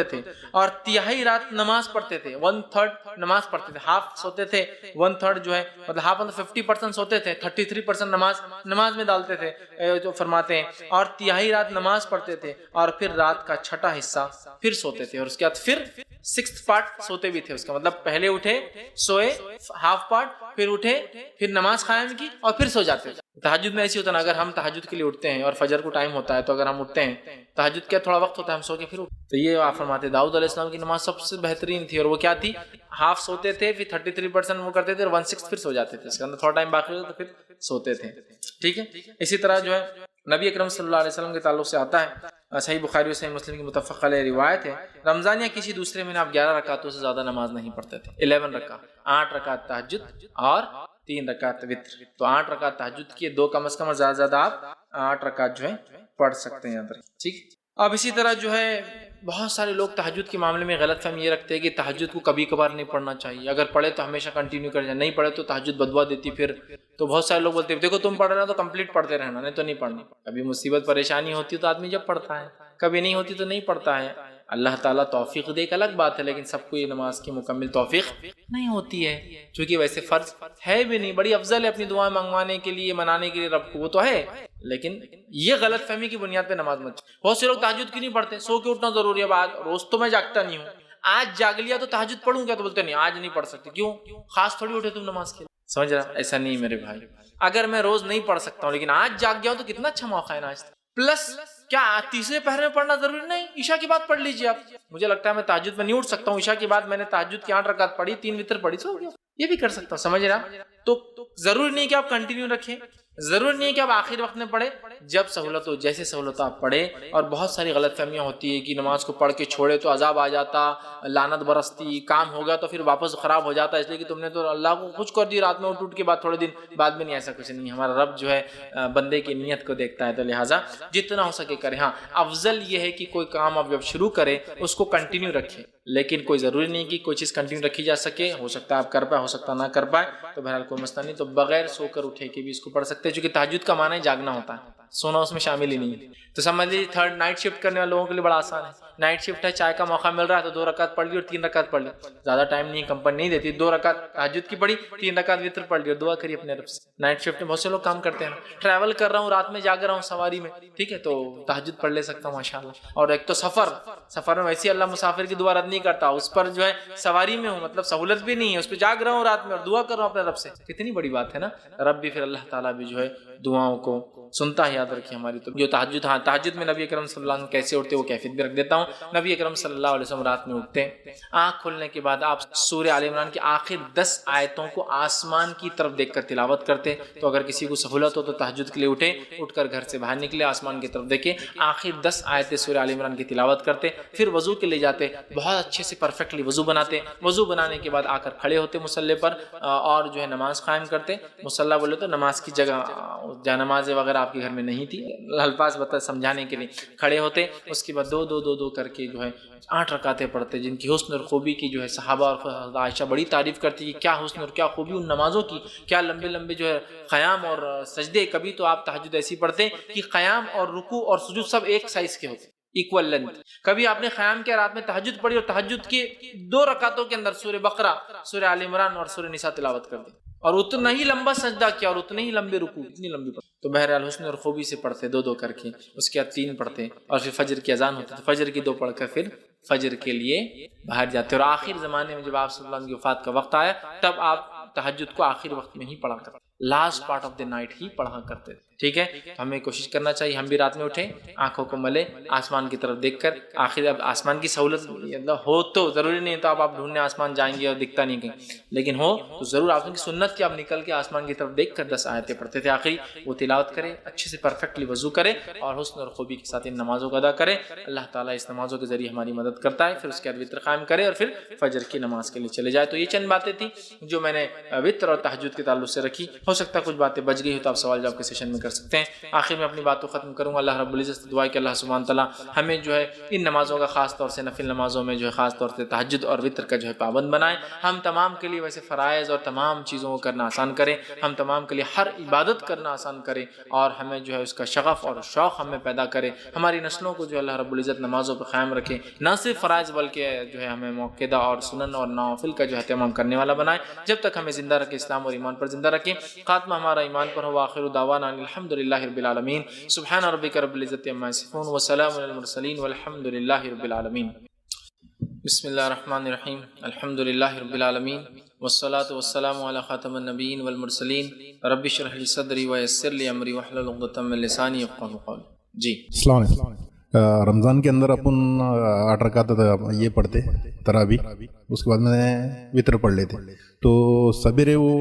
تھے، اور تہائی رات نماز پڑھتے تھے، 1/3 نماز پڑھتے تھے، ہاف سوتے تھے، 1/3 جو ہے مطلب ہاف مطلب 50% سوتے تھے، 33% نماز میں ڈالتے تھے جو فرماتے ہیں، اور تہائی رات نماز پڑھتے تھے، اور پھر رات کا چھٹا حصہ پھر سوتے تھے، اور اس کے بعد پھر 6th پارٹ سوتے بھی تھے۔ اس کا مطلب پہلے اٹھے، سوئے ہاف پارٹ، پھر اٹھے، پھر نماز قائم کی، اور پھر سو جاتے تھے۔ تہجد میں ایسی ہوتا ہے نا، اگر ہم تہجد کے لیے اٹھتے ہیں اور فجر کو ٹائم ہوتا ہے تو اگر ہم اٹھتے ہیں تہجد کیا تھوڑا وقت ہوتا ہے، ہم سو کے پھر تو یہ آپ فرماتے داؤد علیہ السلام کی نماز سب سے بہترین تھی، اور وہ کیا تھی؟ ہاف سوتے تھے، پھر 33% وہ کرتے تھے، اور 1/6 پھر سو جاتے تھے، اس کے اندر تھوڑا ٹائم باقی ہوتا تو پھر سوتے تھے۔ ٹھیک ہے، اسی طرح جو ہے نبی اکرم صلی اللہ علیہ وسلم کے تعلق سے آتا ہے، صحیح بخاری و صحیح مسلم کی متفق علیہ روایت ہے، رمضان یا کسی دوسرے مہینے آپ 11 رکعتوں سے زیادہ نماز نہیں پڑھتے تھے، 11 رکعت، 8 رکعت تہجد اور 3 رکعت وتر۔ تو 8 رکعت تہجد کی 2 کم از کم، اور زیادہ سے زیادہ آپ 8 رکعت جو ہے پڑھ سکتے ہیں یہاں پر۔ ٹھیک، اب اسی طرح جو ہے بہت سارے لوگ تہجد کے معاملے میں غلط فہمی یہ رکھتے ہیں کہ تہجد کو کبھی کبھار نہیں پڑھنا چاہیے، اگر پڑھے تو ہمیشہ کنٹینیو کر جائے، نہیں پڑھے تو تہجد بدوا دیتی پھر۔ تو بہت سارے لوگ بولتے ہیں دیکھو تم پڑھ رہے ہو تو کمپلیٹ پڑھتے رہنا، نہیں تو نہیں پڑھنا۔ کبھی مصیبت پریشانی ہوتی ہے تو آدمی جب پڑھتا ہے، کبھی نہیں ہوتی تو نہیں پڑھتا ہے۔ اللہ تعالیٰ توفیق دے ایک الگ بات ہے، لیکن سب کو یہ نماز کی مکمل توفیق نہیں ہوتی ہے، چونکہ ویسے فرض ہے بھی نہیں، بڑی افضل ہے اپنی دعائیں منگوانے کے لیے، منانے کے لیے رب کو، وہ تو ہے، لیکن یہ غلط فہمی کی بنیاد پہ نماز مت۔ بہت سے لوگ تہجد کیوں نہیں پڑھتے؟ سو کے اٹھنا ضروری ہے، بعد روز تو میں جاگتا نہیں ہوں، آج جاگ لیا تو تہجد پڑھوں گا، تو بولتے نہیں آج نہیں پڑھ سکتے، کیوں؟ خاص تھوڑی اٹھے تم نماز کے لیے، سمجھ رہا؟ ایسا نہیں میرے بھائی، اگر میں روز نہیں پڑھ سکتا ہوں لیکن آج جاگ گیا ہوں تو کتنا اچھا موقع ہے نا آج۔ پلس کیا تیسرے پہر میں پڑھنا ضروری نہیں؟ عشاء کی بات پڑھ لیجیے آپ۔ مجھے لگتا ہے میں تہجد میں نہیں اٹھ سکتا ہوں، عشاء کی بعد میں نے تہجد کی 8 رکعت پڑھی، 3 وتر پڑھی، سو گیا، یہ بھی کر سکتا ہوں، سمجھ رہا؟ تو ضروری نہیں کہ آپ کنٹینیو رکھیں، ضروری نہیں ہے کہ آپ آخر وقت میں پڑھیں، جب سہولت ہو، جیسے سہولت آپ پڑھیں۔ اور بہت ساری غلط فہمیاں ہوتی ہے کہ نماز کو پڑھ کے چھوڑے تو عذاب آ جاتا، لعنت برستی، کام ہوگا تو پھر واپس خراب ہو جاتا، اس لیے کہ تم نے تو اللہ کو خوش کر دی رات میں اٹھ کے بعد تھوڑے دن بعد میں۔ نہیں، ایسا کچھ نہیں، ہمارا رب جو ہے بندے کی نیت کو دیکھتا ہے، تو لہٰذا جتنا ہو سکے کرے۔ ہاں، افضل یہ ہے کہ کوئی کام آپ جب شروع کریں اس کو کنٹینیو رکھیں، لیکن کوئی ضروری نہیں کہ کوئی چیز کنٹینیو رکھی جا سکے، ہو سکتا ہے آپ کر پائے، ہو سکتا نہ کر پائے، تو بہرحال کوئی مسئلہ نہیں، تو بغیر سو کر اٹھے کے بھی اس کو پڑھ سکتے ہیں، چونکہ تہجد کا معنی جاگنا ہوتا ہے، سونا اس میں شامل ہی نہیں ہے۔ تو سمجھ لیجیے تھرڈ نائٹ شفٹ کرنے والے لوگوں کے لیے بڑا آسان ہے، نائٹ شفٹ ہے، چائے کا موقع مل رہا ہے تو 2 رکعت پڑھ لی اور 3 رکعت پڑھ لی، زیادہ ٹائم نہیں، کمپنی نہیں دیتی، 2 رکعت تہجد کی پڑھی، 3 رکعت وتر پڑھ لی اور دعا کری اپنے رب سے۔ نائٹ شفٹ میں بہت سے لوگ کام کرتے ہیں، ٹریول کر رہا ہوں، رات میں جاگ رہا ہوں سواری میں، ٹھیک ہے، تو تہجد پڑھ لے سکتا ہوں ماشاءاللہ۔ اور ایک تو سفر میں ویسے اللہ مسافر کی دعا رد نہیں کرتا، اس پر جو ہے سواری میں ہوں، مطلب سہولت بھی نہیں ہے، اس پہ جاگ رہا ہوں رات میں اور دعا کر رہا ہوں اپنے رب سے، کتنی بڑی بات ہے نا۔ رب بھی پھر اللہ تعالیٰ بھی جو ہے دعاؤں کو سنتا ہے، یاد رکھیے ہماری۔ تو جو تہجد، ہاں تہجد میں نبی اکرم صلی اللہ علیہ وسلم کیسے اٹھتے وہ کیفیت بھی رکھ دیتا ہوں۔ نبی اکرم صلی اللہ علیہ وسلم رات میں اٹھتے ہیں، آنکھ کھلنے کے بعد آپ سورہ آل عمران کی آخر 10 آیتوں کو آسمان کی طرف دیکھ کر تلاوت کرتے۔ تو اگر کسی کو سہولت ہو تو تہجد کے لیے اٹھے، اٹھ کر گھر سے باہر نکلے، آسمان کی طرف دیکھے، آخر 10 آیتیں سورہ آل عمران کی تلاوت کرتے، پھر وضو کے لیے جاتے، بہت اچھے سے پرفیکٹلی وضو بناتے، وضو بنانے کے بعد آ کر کھڑے ہوتے مصلی پر، اور جو ہے نماز قائم کرتے۔ مصلی بولے تو نماز کی جگہ، جہاں نماز وغیرہ آپ کے گھر میں نہیں تھی، الفاظ بتا سمجھانے کے لیے کھڑے ہوتے، اس کے بعد دو کر کے جو ہے 8 رکعتیں پڑھتے، جن کی حسن اور خوبی کی جو ہے صحابہ اور عائشہ بڑی تعریف کرتی کہ کیا حسن اور کیا خوبی ان نمازوں کی، کیا لمبے لمبے جو ہے قیام اور سجدے۔ کبھی تو آپ تہجد ایسی پڑھتے کہ قیام اور رکوع اور سجود سب ایک سائز کے ہوتے، ایکول لینتھ۔ کبھی آپ نے قیام کیا، رات میں تہجد پڑھی اور تہجد کی 2 رکعتوں کے اندر سورہ بقرہ، سورہ آل عمران اور سورہ نساء تلاوت کر دی، اور اتنا ہی لمبا سجدہ کیا اور اتنے ہی لمبے رکوع، اتنی لمبی پڑھتے۔ تو بہرحال حسن اور خوبی سے پڑھتے، 2 کر کے، اس کے بعد 3 پڑھتے، اور پھر فجر کی اذان ہوتی تو فجر کی 2 پڑھ کر پھر فجر کے لیے باہر جاتے۔ اور آخر زمانے میں جب آپ صلی اللہ علیہ وسلم کی وفات کا وقت آیا، تب آپ تہجد کو آخر وقت میں ہی پڑھا کرتے، last part of the night ہی پڑھا کرتے، ٹھیک ہے۔ تو ہمیں کوشش کرنا چاہیے ہم بھی رات میں اٹھیں، آنکھوں کو ملے، آسمان کی طرف دیکھ کر، آخر اب آسمان کی سہولت ہو تو ضروری نہیں تو آپ ڈھونڈنے آسمان جائیں گے اور دکھتا نہیں کہیں، لیکن ہو تو ضرور آپ کی سنت کہ آپ نکل کے آسمان کی طرف دیکھ کر 10 آیتیں پڑھتے تھے، آخری وہ تلاوت کرے، اچھے سے پرفیکٹلی وضو کرے اور حسن اور خوبی کے ساتھ ان نمازوں کو ادا کرے۔ اللہ تعالیٰ اس نمازوں کے ذریعے ہماری مدد کرتا ہے، پھر اس کے بعد وتر قائم کرے اور پھر فجر کی نماز کے لیے چلے جائے۔ تو یہ چند باتیں تھیں جو میں نے وتر اور تہجد کے تعلق سے رکھی۔ ہو ہو سکتا ہے کچھ باتیں بچ گئی ہو تو آپ سوال جواب کے سیشن میں کر سکتے ہیں. آخر میں اپنی بات کو ختم کروں گا. اللہ رب العزت سے دعا ہے کہ اللہ سبحانہ تعالیٰ ہمیں جو ہے ان نمازوں کا خاص طور سے نفل نمازوں میں جو ہے خاص طور سے تہجد اور وطر کا جو ہے پابند بنائے. ہم تمام کے لیے ویسے فرائض اور تمام چیزوں کو کرنا آسان کرے. ہم تمام کے لیے ہر عبادت کرنا آسان کرے اور ہمیں جو ہے اس کا شغف اور شوق ہمیں پیدا کرے. ہماری نسلوں کو جو اللہ رب العزت نمازوں پہ قائم رکھے. نہ صرف فرائض بلکہ جو ہے ہمیں موقدہ اور سنن اور نوافل کا جو ہے اہتمام کرنے والا بنائے. جب تک ہمیں زندہ رکھے اسلام اور ایمان پر زندہ رکھے. خاتمہ ہمارا ایمان پر ہو. آخر دعوانا الحمد للہ رب العالمین. سبحان ربک رب العزت عما یصفون وسلام علی المرسلین والحمد للہ رب العالمین. بسم اللہ الرحمن الرحیم. الحمد للہ رب العالمین والصلاة والسلام علی خاتم النبیین والمرسلین. رب اشرح لی صدری ویسر لی امری واحلل عقدۃ من لسانی یفقہوا قولی. جی السلام علیکم. رمضان کے اندر اپن 8 رکعت یہ پڑھتے تراویح، اس کے بعد میں وطر پڑھ لیتے. تو سویرے وہ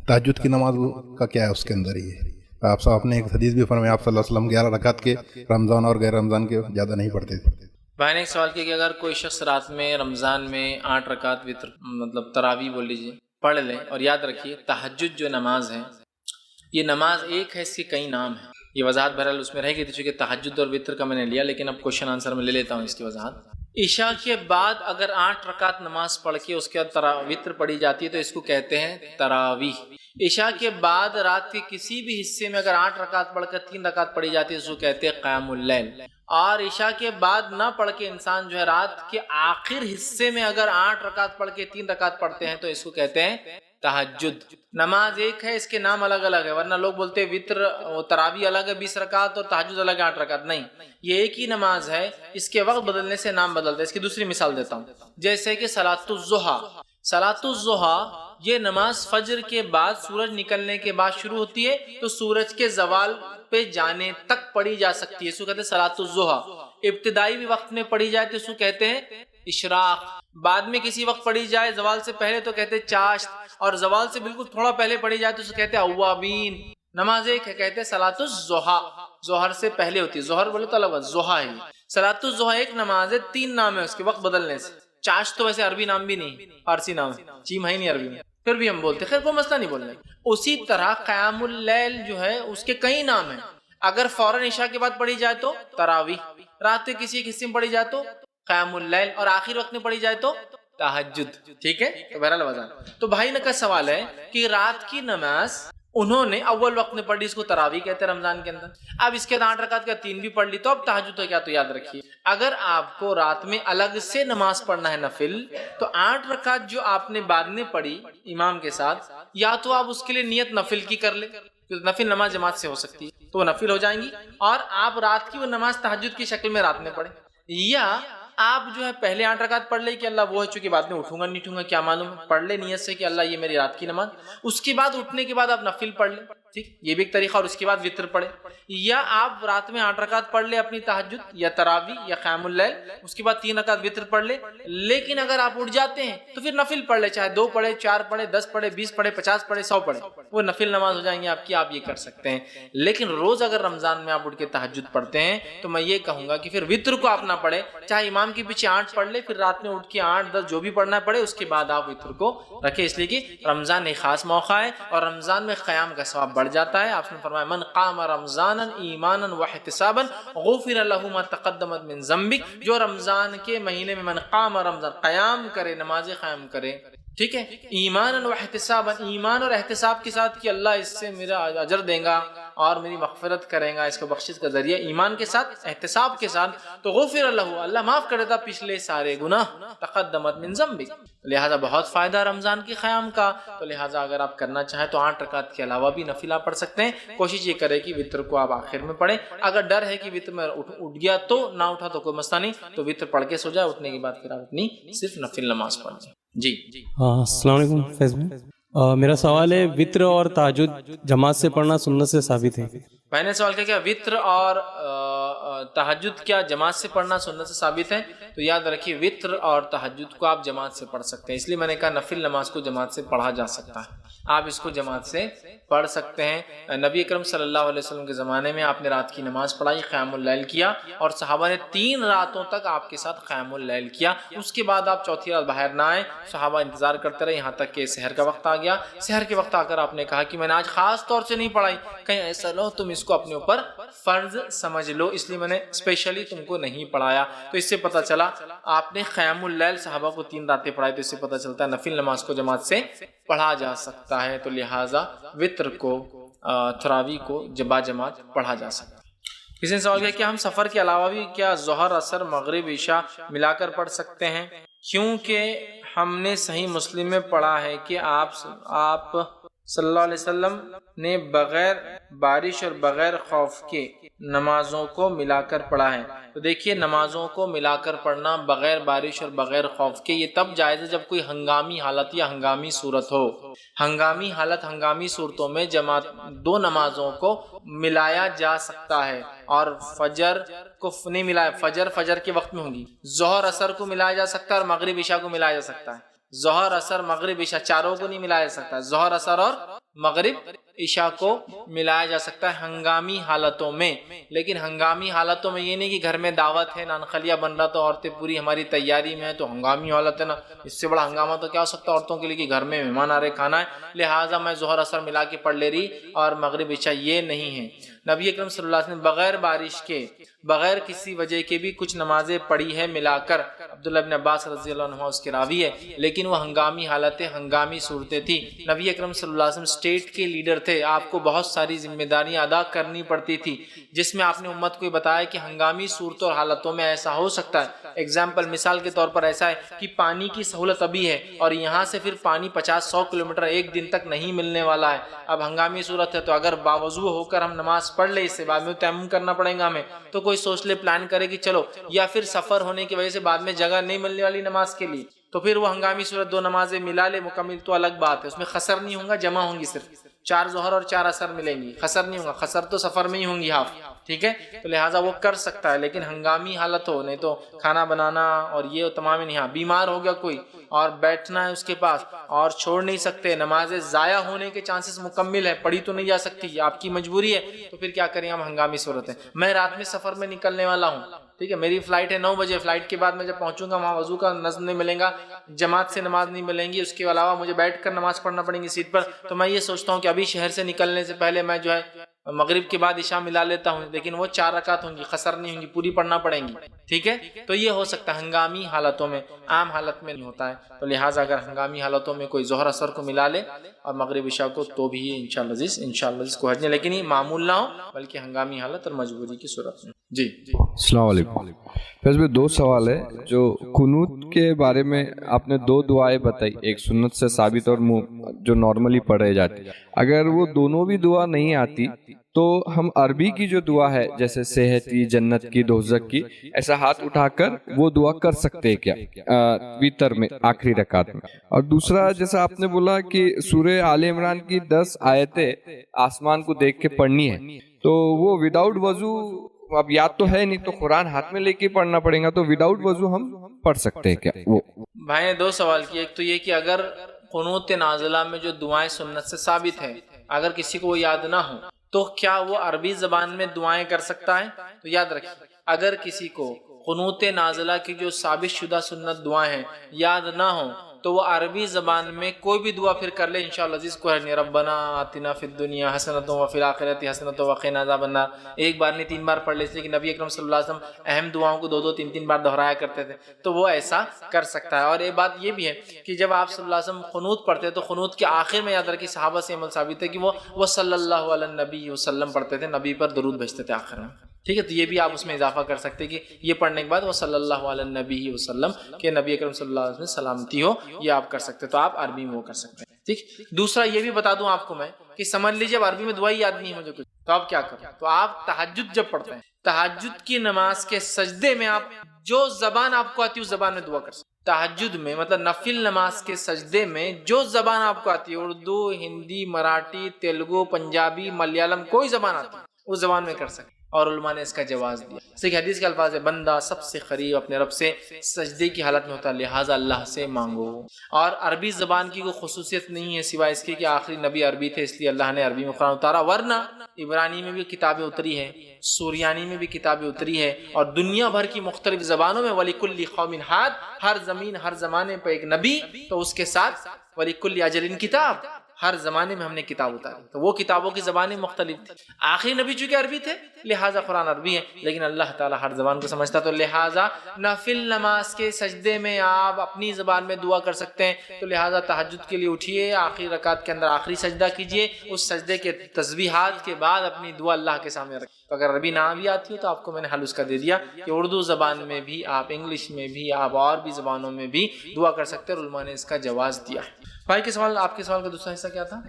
تہجد کی نماز کا کیا ہے اس کے اندر ہی ہے؟ آپ صاحب نے ایک حدیث بھی فرمایا آپ صلی اللہ علیہ وسلم 11 رکعت کے رمضان اور غیر رمضان کے زیادہ نہیں پڑھتے تھے. بھائی نے ایک سوال کیا کہ اگر کوئی شخص رات میں رمضان میں 8 رکعت وطر مطلب تراویح بول لیجیے پڑھ لیں، اور یاد رکھیے تہجد جو نماز ہے یہ نماز ایک ہے، اس کے کئی نام ہیں. یہ وضاحت بہرحال اس میں رہے گی چونکہ تہجد اور وطر کا میں نے لیا، لیکن اب کوشچن آنسر میں لے لیتا ہوں اس کی وضاحت. عشاء کے بعد اگر 8 رکعت نماز پڑھ کے اس کے بعد وطر پڑھی جاتی ہے تو اس کو کہتے ہیں تراویح. عشاء کے بعد رات کے کسی بھی حصے میں اگر 8 رکعت پڑھ کر 3 رکعت پڑھی جاتی ہے اس کو کہتے ہیں قیام اللیل. اور عشاء کے بعد نہ پڑھ کے انسان جو ہے رات کے آخر حصے میں اگر 8 رکعت پڑھ کے 3 رکعت پڑھتے ہیں تو اس کو کہتے ہیں تہجد. نماز ایک ہے، اس کے نام الگ الگ ہے، ورنہ لوگ بولتے ہیں وطر تراویح الگ ہے 20 رکعت اور تہجد الگ ہے 8 رکعت. نہیں، یہ ایک ہی نماز ہے، اس کے وقت بدلنے سے نام بدلتا ہے. اس کی دوسری مثال دیتا ہوں، جیسے کہ صلاۃ الضحیٰ. صلاۃ الضحیٰ یہ نماز فجر کے بعد سورج نکلنے کے بعد شروع ہوتی ہے تو سورج کے زوال پہ جانے تک پڑھی جا سکتی ہے، اس کو کہتے ہیں صلاۃ الضحیٰ. ابتدائی بھی وقت میں پڑھی جائے تو اس کو کہتے ہیں اشراق. بعد میں کسی وقت پڑھی جائے زوال سے پہلے تو کہتے ہیں چاشت، اور زوال سے بالکل تھوڑا پہلے پڑھی جائے تو اسے کہتے ہیں اوابین. نماز ایک ہے، کہتے ہیں صلاۃ الضحیٰ. ظہر سے پہلے ہوتی ہے، ظہر بولے تو الگ، ضحیٰ ہے. صلاۃ الضحیٰ ایک نماز ہے، 3 نام ہے اس کے وقت بدلنے سے. چاشت تو ویسے عربی نام بھی نہیں، فارسی نام ہے، چیم ہے نہیں عربی میں، پھر بھی ہم بولتے، خیر کوئی مسئلہ نہیں بولنے. اسی طرح قیام اللیل جو ہے اس کے کئی نام ہیں. اگر فوراً عشاء کے بعد پڑھی جائے تو تراویح، رات کے کسی ایک حصے میں پڑھی جائے تو قیام اللیل، اور آخر وقت میں پڑھی جائے تو تہجد. ٹھیک ہے، تو بہرحال وضاح. تو بھائی نے کا سوال ہے کہ رات کی نماز انہوں نے اول وقت میں پڑھ لی، اس کو تراویح کہتے ہیں رمضان کے اندر. اب اس کے 8 رکعت کا 3 بھی پڑھ لی تو اب تہجد ہو گیا. تو یاد رکھیے اگر آپ کو رات میں الگ سے نماز پڑھنا ہے نفل، تو 8 رکعت جو آپ نے بعد میں پڑھی امام کے ساتھ، یا تو آپ اس کے لیے نیت نفل کی کر لیں، نفل نماز جماعت سے ہو سکتی ہے تو وہ نفل ہو جائیں گی، اور آپ رات کی وہ نماز تہجد کی شکل میں رات میں پڑھیں. یا آپ جو ہے پہلے 8 رکعت پڑھ لے کہ اللہ وہ ہے چونکہ بعد میں اٹھوں گا نہیں اٹھوں گا کیا معلوم، پڑھ لے نیت سے کہ اللہ یہ میری رات کی نماز. اس کے بعد اٹھنے کے بعد آپ نفل پڑھ لیں، ٹھیک، یہ بھی ایک طریقہ. اور اس کے بعد وطر پڑھیں. یا آپ رات میں 8 رکعت پڑھ لیں اپنی تہجد یا تراویح یا قیام اللیل، اس کے بعد 3 رکعت وطر پڑھ لیں. لیکن اگر آپ اٹھ جاتے ہیں تو پھر نفل پڑھ لیں، چاہے 2 پڑھے، 4 پڑھے، 10 پڑھے، 20 پڑھے، 50 پڑھے، 100 پڑھے، وہ نفل نماز ہو جائیں گے آپ کی. آپ یہ کر سکتے ہیں. لیکن روز اگر رمضان میں آپ اٹھ کے تہجد پڑھتے ہیں تو میں یہ کہوں گا کہ پھر وطر کو آپ نہ پڑھے، چاہے امام کے پیچھے 8 پڑھ لے، پھر رات میں اٹھ کے 8 10 جو بھی پڑھنا ہے پڑھے، اس کے بعد آپ وطر کو رکھے، اس لیے کہ رمضان ایک خاص موقع ہے اور رمضان میں قیام کا ثواب بڑھ جاتا ہے. آپ نے فرمایا من قام رمضانا ایمانا واحتسابا غفر له ما تقدم من ذنبه. جو رمضان کے مہینے میں من قام رمضان قیام کرے، نماز قیام کرے، ٹھیک ہے، ایمانا واحتسابا، ایمان اور احتساب کے ساتھ کہ اللہ اس سے میرا اجر دے گا اور میری مغفرت کرے گا، اس کو بخشش کا ذریعہ، ایمان کے ساتھ احتساب کے ساتھ، تو غفر له، اللہ معاف کر دیتا پچھلے سارے گناہ، تقدمت من ذنبک. لہٰذا بہت فائدہ رمضان کی قیام کا. تو لہٰذا اگر آپ کرنا چاہیں تو 8 رکعت کے علاوہ بھی نفل آپ پڑھ سکتے ہیں. کوشش یہ کرے کہ وطر کو آپ آخر میں پڑھیں. اگر ڈر ہے کہ وطر میں اٹھ گیا تو نہ اٹھا تو کوئی مسئلہ نہیں، تو وطر پڑھ کے سو جائے، اٹھنے کے بعد پھر آپ اپنی صرف نفل نماز پڑھ لیں. جی السلام علیکم فیض بھائی. میرا سوال ہے وطر اور تہجد جماعت سے پڑھنا سنت سے ثابت ہے؟ بھائی نے سوال کیا کیا وطر اور تہجد کیا جماعت سے پڑھنا سنت سے ثابت ہے؟ تو یاد رکھیے وطر اور تہجد کو آپ جماعت سے پڑھ سکتے ہیں، اس لیے میں نے کہا نفل نماز کو جماعت سے پڑھا جا سکتا ہے، آپ اس کو جماعت سے پڑھ سکتے ہیں۔ نبی اکرم صلی اللہ علیہ وسلم کے زمانے میں آپ نے رات کی نماز پڑھائی، قیام اللیل کیا، اور صحابہ نے 3 راتوں تک آپ کے ساتھ قیام اللیل کیا۔ اس کے بعد آپ چوتھی رات باہر نہ آئے، صحابہ انتظار کرتے رہے یہاں تک کہ سحر کا وقت آ گیا۔ سحر کے وقت آ کر آپ نے کہا کہ میں نے آج خاص طور سے نہیں پڑھائی، کہیں ایسا لو تم اس کو اپنے اوپر فرض سمجھ لو، اس لیے میں نے اسپیشلی تم کو نہیں پڑھایا۔ تو اس سے پتہ چلا آپ نے قیام اللیل صحابہ کو 3 راتیں پڑھائی، تو اس سے پتہ چلتا ہے نفل نماز کو جماعت سے پڑھا جا سکتا ہے، تو لہٰذا وطر کو تراویح کو با جماعت پڑھا جا سکتا ہے۔ کسی نے سوال کیا کہ ہم سفر کے علاوہ بھی کیا ظہر عصر مغرب عشاء ملا کر پڑھ سکتے ہیں؟ کیونکہ ہم نے صحیح مسلم میں پڑھا ہے کہ آپ صلی اللہ علیہ وسلم نے بغیر بارش اور بغیر خوف کے نمازوں کو ملا کر پڑھا ہے۔ تو دیکھیے نمازوں کو ملا کر پڑھنا بغیر بارش اور بغیر خوف کے یہ تب جائز ہے جب کوئی ہنگامی حالت یا ہنگامی صورت ہو۔ ہنگامی حالت ہنگامی صورتوں میں جماعت 2 نمازوں کو ملایا جا سکتا ہے، اور فجر کو نہیں ملایا، فجر کے وقت میں ہوگی، ظہر عصر کو ملایا جا سکتا ہے اور مغرب عشاء کو ملایا جا سکتا ہے۔ ظہر عصر مغرب عشاء چاروں کو نہیں ملایا جا سکتا، ظہر عصر اور مغرب عشاء کو ملایا جا سکتا ہے ہنگامی حالتوں میں۔ لیکن ہنگامی حالتوں میں یہ نہیں کہ گھر میں دعوت ہے، نان خلیہ بن رہا تو عورتیں پوری ہماری تیاری میں ہیں تو ہنگامی حالت ہے نا، اس سے بڑا ہنگامہ تو کیا ہو سکتا ہے عورتوں کے لیے کہ گھر میں مہمان آ رہے کھانا ہے، لہٰذا میں ظہر عصر ملا کے پڑھ لے رہی اور مغرب عشاء، یہ نہیں ہے۔ نبی اکرم صلی اللہ علیہ وسلم بغیر بارش کے بغیر کسی وجہ کے بھی کچھ نمازیں پڑھی ہے ملا کر، عبداللہ بن عباس رضی اللہ عنہ اس کے راوی ہے، لیکن وہ ہنگامی حالتیں ہنگامی صورتیں تھی۔ نبی اکرم صلی اللہ علیہ وسلم اسٹیٹ کے لیڈر تھے، آپ کو بہت ساری ذمہ داریاں ادا کرنی پڑتی تھی، جس میں آپ نے امت کو بتایا کہ ہنگامی صورتوں اور حالتوں میں ایسا ہو سکتا ہے۔ ایگزامپل مثال کے طور پر ایسا ہے کہ پانی کی سہولت ابھی ہے اور یہاں سے پھر پانی 50-100 کلومیٹر ایک دن تک نہیں ملنے والا ہے، اب ہنگامی صورت ہے، تو اگر باوضو ہو کر ہم نماز پڑھ لے، اس سے بعد میں تیمم کرنا پڑے گا ہمیں، تو کوئی سوچ لے پلان کرے کہ چلو، یا پھر سفر ہونے کی وجہ سے بعد میں جگہ نہیں ملنے والی نماز کے لیے، تو پھر وہ ہنگامی صورت 2 نمازیں ملا لے مکمل، تو الگ بات ہے، اس میں خسر نہیں ہوگا، جمع ہوں گی، صرف 4 ظہر اور 4 عصر ملیں گی، خسر نہیں ہوگا، خسر تو سفر میں ہی ہوں گی ہاف، ٹھیک ہے، تو لہٰذا وہ کر سکتا ہے۔ لیکن ہنگامی حالت ہو، نہیں تو کھانا بنانا اور یہ تمام نہیں، ہاں بیمار ہو گیا کوئی اور بیٹھنا ہے اس کے پاس اور چھوڑ نہیں سکتے، نمازیں ضائع ہونے کے چانسز مکمل ہے، پڑھی تو نہیں جا سکتی، آپ کی مجبوری ہے، تو پھر کیا کریں ہم، ہنگامی صورت ہے۔ میں رات میں سفر میں نکلنے والا ہوں، ٹھیک ہے، میری فلائٹ ہے 9 بجے، فلائٹ کے بعد میں جب پہنچوں گا وہاں وضو کا نظم نہیں ملے گا، جماعت سے نماز نہیں ملیں گی، اس کے علاوہ مجھے بیٹھ کر نماز پڑھنا پڑیں گی سیٹ پر، تو میں یہ سوچتا ہوں کہ ابھی شہر سے نکلنے سے پہلے میں جو ہے مغرب کے بعد عشاء ملا لیتا ہوں، لیکن وہ 4 رکعت ہوں گی، خسر نہیں ہوں گی، پوری پڑھنا پڑیں گی، ٹھیک ہے، تو یہ ہو سکتا ہے ہنگامی حالتوں میں، عام حالت میں نہیں ہوتا ہے، تو لہٰذا اگر ہنگامی حالتوں میں کوئی ظہر عصر کو ملا لے اور مغرب عشاء کو، تو بھی انشاءاللہ اس کو حج نہیں، لیکن یہ معمول نہ ہو بلکہ ہنگامی حالت اور مجبوری کی صورت میں۔ جی السلام علیکم۔ فیض بھائی 2 سوال ہے، جو قنوت کے بارے میں آپ نے 2 دعائیں بتائی، ایک سنت سے ثابت اور جو نارملی پڑھے جاتی، اگر وہ دونوں بھی دعا نہیں آتی تو ہم عربی کی جو دعا ہے جیسے صحت کی، جنت کی، دوزخ کی، ایسا ہاتھ اٹھا کر وہ دعا کر سکتے ہیں کیا ویتر میں آخری رکعت میں؟ اور دوسرا جیسا آپ نے بولا کہ سورہ آل عمران کی 10 آیتیں آسمان کو دیکھ کے پڑھنی ہے، تو وہ وداؤٹ وضو اب یاد تو ہے نہیں، تو قرآن ہاتھ میں لے کے پڑھنا پڑے گا، تو وداؤٹ وضو ہم پڑھ سکتے ہیں کیا وہ؟ بھائی نے 2 سوال کیے، ایک تو یہ کہ اگر قنوت نازلہ میں جو دعائیں سنت سے ثابت ہیں اگر کسی کو وہ یاد نہ ہو تو کیا وہ عربی زبان میں دعائیں کر سکتا ہے؟ تو یاد رکھیں، اگر کسی کو قنوت نازلہ کی جو ثابت شدہ سنت دعائیں ہیں یاد نہ ہوں تو وہ عربی زبان میں کوئی بھی دعا پھر کر لے انشاءاللہ عزیز کو ہے، ربنا آتنا فی الدنیا حسنۃ وفی الآخرۃ حسنۃ وقنا عذاب النار، ایک بار نہیں 3 بار پڑھ لے، اس لیے کہ نبی اکرم صلی اللہ علیہ وسلم اہم دعاؤں کو 2-2 3-3 بار دہرایا کرتے تھے، تو وہ ایسا کر سکتا ہے۔ اور ایک بات یہ بھی ہے کہ جب آپ صلی اللہ علیہ وسلم قنوت پڑھتے تو قنوت کے آخر میں یاد رکھیں صحابہ سے عمل ثابت ہے کہ وہ صلی اللہ علیہ نبی وسلم پڑھتے تھے، نبی پر درود بھیجتے تھے آخر میں، ٹھیک ہے، تو یہ بھی آپ اس میں اضافہ کر سکتے کہ یہ پڑھنے کے بعد وہ صلی اللہ علیہ نبی وسلم کہ نبی اکرم صلی اللہ علیہ وسلم سلامتی ہو، یہ آپ کر سکتے، تو آپ عربی میں وہ کر سکتے ہیں، ٹھیک۔ دوسرا یہ بھی بتا دوں آپ کو میں کہ سمجھ لیجیے اب عربی میں دعا ہی یاد نہیں مجھے کچھ، تو آپ کیا کریں، تو آپ تہجد جب پڑھتے ہیں تہجد کی نماز کے سجدے میں آپ جو زبان آپ کو آتی ہے اس زبان میں دعا کر سکتے۔ تہجد میں مطلب نفل نماز کے سجدے میں جو زبان آپ کو آتی ہے، اردو، ہندی، مراٹھی، تیلگو، پنجابی، ملیالم، کوئی زبان آتی ہے اس زبان میں کر سکتے، اور علماء نے اس کا جواز دیا۔ اس لیے حدیث کے الفاظ ہے بندہ سب سے قریب اپنے رب سے سجدے کی حالت میں ہوتا ہے، لہٰذا اللہ سے مانگو۔ اور عربی زبان کی کوئی خصوصیت نہیں ہے سوائے اس کی کہ آخری نبی عربی تھے، اس لیے اللہ نے عربی میں قرآن اتارا، ورنہ عبرانی میں بھی کتابیں اتری ہیں، سوریانی میں بھی کتابیں اتری ہے، اور دنیا بھر کی مختلف زبانوں میں وَلِكُلِّ قَوْمٍ ہاد، ہر زمین ہر زمانے پہ ایک نبی، تو اس کے ساتھ وَلِكُلِّ أَجَلٍ کتاب، ہر زمانے میں ہم نے کتاب اتاری، تو وہ کتابوں کی زبانیں مختلف تھیں۔ آخری نبی چونکہ عربی تھے لہٰذا قرآن عربی ہے، لیکن اللہ تعالیٰ ہر زبان کو سمجھتا، تو لہٰذا نفل نماز کے سجدے میں آپ اپنی زبان میں دعا کر سکتے ہیں، تو لہٰذا تہجد کے لیے اٹھیے، آخری رکعت کے اندر آخری سجدہ کیجیے، اس سجدے کے تسبیحات کے بعد اپنی دعا اللہ کے سامنے رکھیں۔ تو اگر عربی نہ بھی آتی ہو تو آپ کو میں نے حل اس کا دے دیا کہ اردو زبان میں بھی آپ، انگلش میں بھی آپ، اور بھی زبانوں میں بھی دعا کر سکتے ہیں، اور علماء نے اس کا جواز دیا۔ بھائی کے سوال، آپ کے سوال کا دوسرا حصہ کیا تھا؟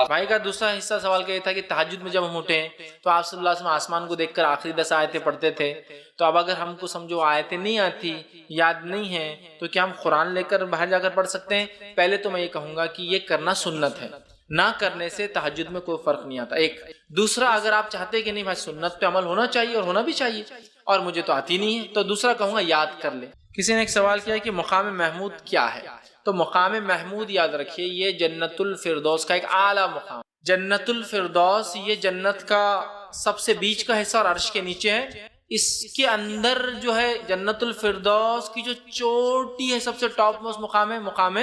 بھائی کا دوسرا حصہ سوال کا یہ تھا کہ تہجد میں جب ہم اٹھیں تو آپ صلی اللہ علیہ وسلم آسمان کو دیکھ کر آخری 10 آیتیں پڑھتے تھے، تو اب اگر ہم کو سمجھو آیتیں نہیں آتی، یاد نہیں ہیں، تو کیا ہم قرآن لے کر باہر جا کر پڑھ سکتے ہیں؟ پہلے تو میں یہ کہوں گا کہ یہ کرنا سنت ہے، نہ کرنے سے تہجد میں کوئی فرق نہیں آتا، ایک۔ دوسرا، اگر آپ چاہتے کہ نہیں بھائی سنت پہ عمل ہونا چاہیے اور ہونا بھی چاہیے، اور مجھے تو آتی نہیں ہے، تو دوسرا کہوں گا یاد کر لے۔ کسی نے ایک سوال کیا کہ مقام محمود کیا ہے؟ تو مقام محمود یاد رکھیے، یہ جنت الفردوس کا ایک اعلیٰ مقام۔ جنت الفردوس یہ جنت کا سب سے بیچ کا حصہ اور عرش کے نیچے ہے۔ اس کے اندر جو ہے جنت الفردوس کی جو چوٹی ہے، سب سے ٹاپ موسٹ مقام ہے، مقام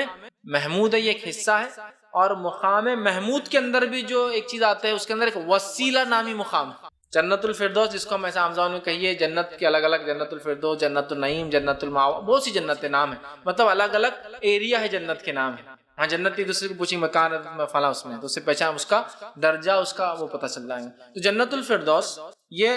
محمود ہے، یہ ایک حصہ ہے۔ اور مقام محمود کے اندر بھی جو ایک چیز آتا ہے، اس کے اندر ایک وسیلہ نامی مقام ہے۔ جنت الفردوس جس کو ہم ایسے عام زبان میں کہیے، جنت کے الگ الگ، جنت الفردوس، جنت النعیم، جنت المأوى، بہت سی جنت نام ہیں، مطلب الگ الگ ایریا ہے جنت کے نام ہیں۔ ہاں جنت ایک دوسرے کو پوچھیں مکان فلاں اس میں، تو اس سے پہچان اس کا درجہ، اس کا وہ پتہ چل جائے گا۔ تو جنت الفردوس یہ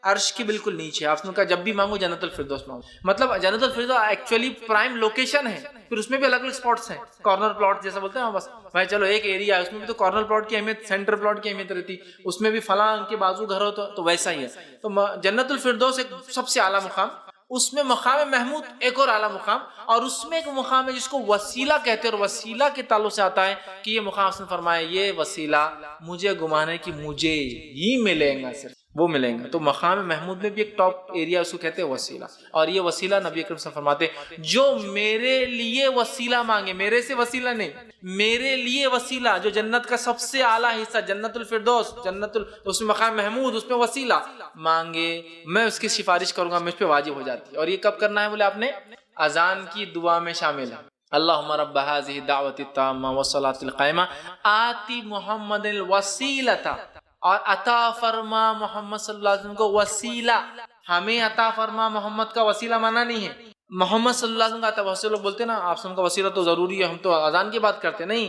عرش کی بالکل نیچے ہے۔ آپ نے کہا جب بھی مانگو جنت الفردوس مانگو، مطلب جنت الفردوس ایکچولی پرائم لوکیشن ہے، پھر اس میں بھی الگ الگ سپاٹس ہیں، کارنر پلاٹ جیسا بولتے ہیں بس بھائی، چلو ایک ایریا ہے، اس میں بھی تو کارنر پلاٹ کی اہمیت، سینٹر پلاٹ کی اہمیت رہتی، اس میں بھی فلاں ان کے بازو گھر ہو تو ویسا ہی ہے۔ تو جنت الفردوس ایک سب سے اعلیٰ مقام، اس میں مقام محمود ایک اور اعلیٰ مقام، اور اس میں ایک مقام ہے جس کو وسیلہ کہتے ہیں، اور وسیلہ کے تعلق سے آتا ہے کہ یہ مقام اس نے فرمایا یہ وسیلہ مجھے گمانے کی مجھے ہی ملیں گا، صرف وہ ملیں گا۔ تو مقام محمود میں بھی ایک ٹاپ ایریا اس کو کہتے ہیں وسیلہ، اور یہ وسیلہ نبی اکرم صلی اللہ علیہ وسلم فرماتے جو میرے لیے وسیلہ مانگے، میرے سے وسیلہ نہیں، میرے لیے وسیلہ، جو جنت کا سب سے اعلیٰ حصہ جنت الفردوس، اس میں مقام محمود، اس میں وسیلہ مانگے، میں اس کی سفارش کروں گا، مجھ پہ واجب ہو جاتی ہے۔ اور یہ کب کرنا ہے بولے آپ نے؟ اذان کی دعا میں شامل ہے، اللہم رب هذه الدعوة التامة والصلاة القائمة آتی محمد الوسیلۃ، اور عطا فرما محمد صلی اللہ علیہ وسلم کو وسیلہ۔ ہمیں عطا فرما محمد کا وسیلہ مانا نہیں ہے، محمد صلی اللہ علیہ وسلم کا عطا، بہت سے لوگ بولتے ہیں نا آپ کا وسیلہ تو ضروری ہے، ہم تو اذان کی بات کرتے، نہیں،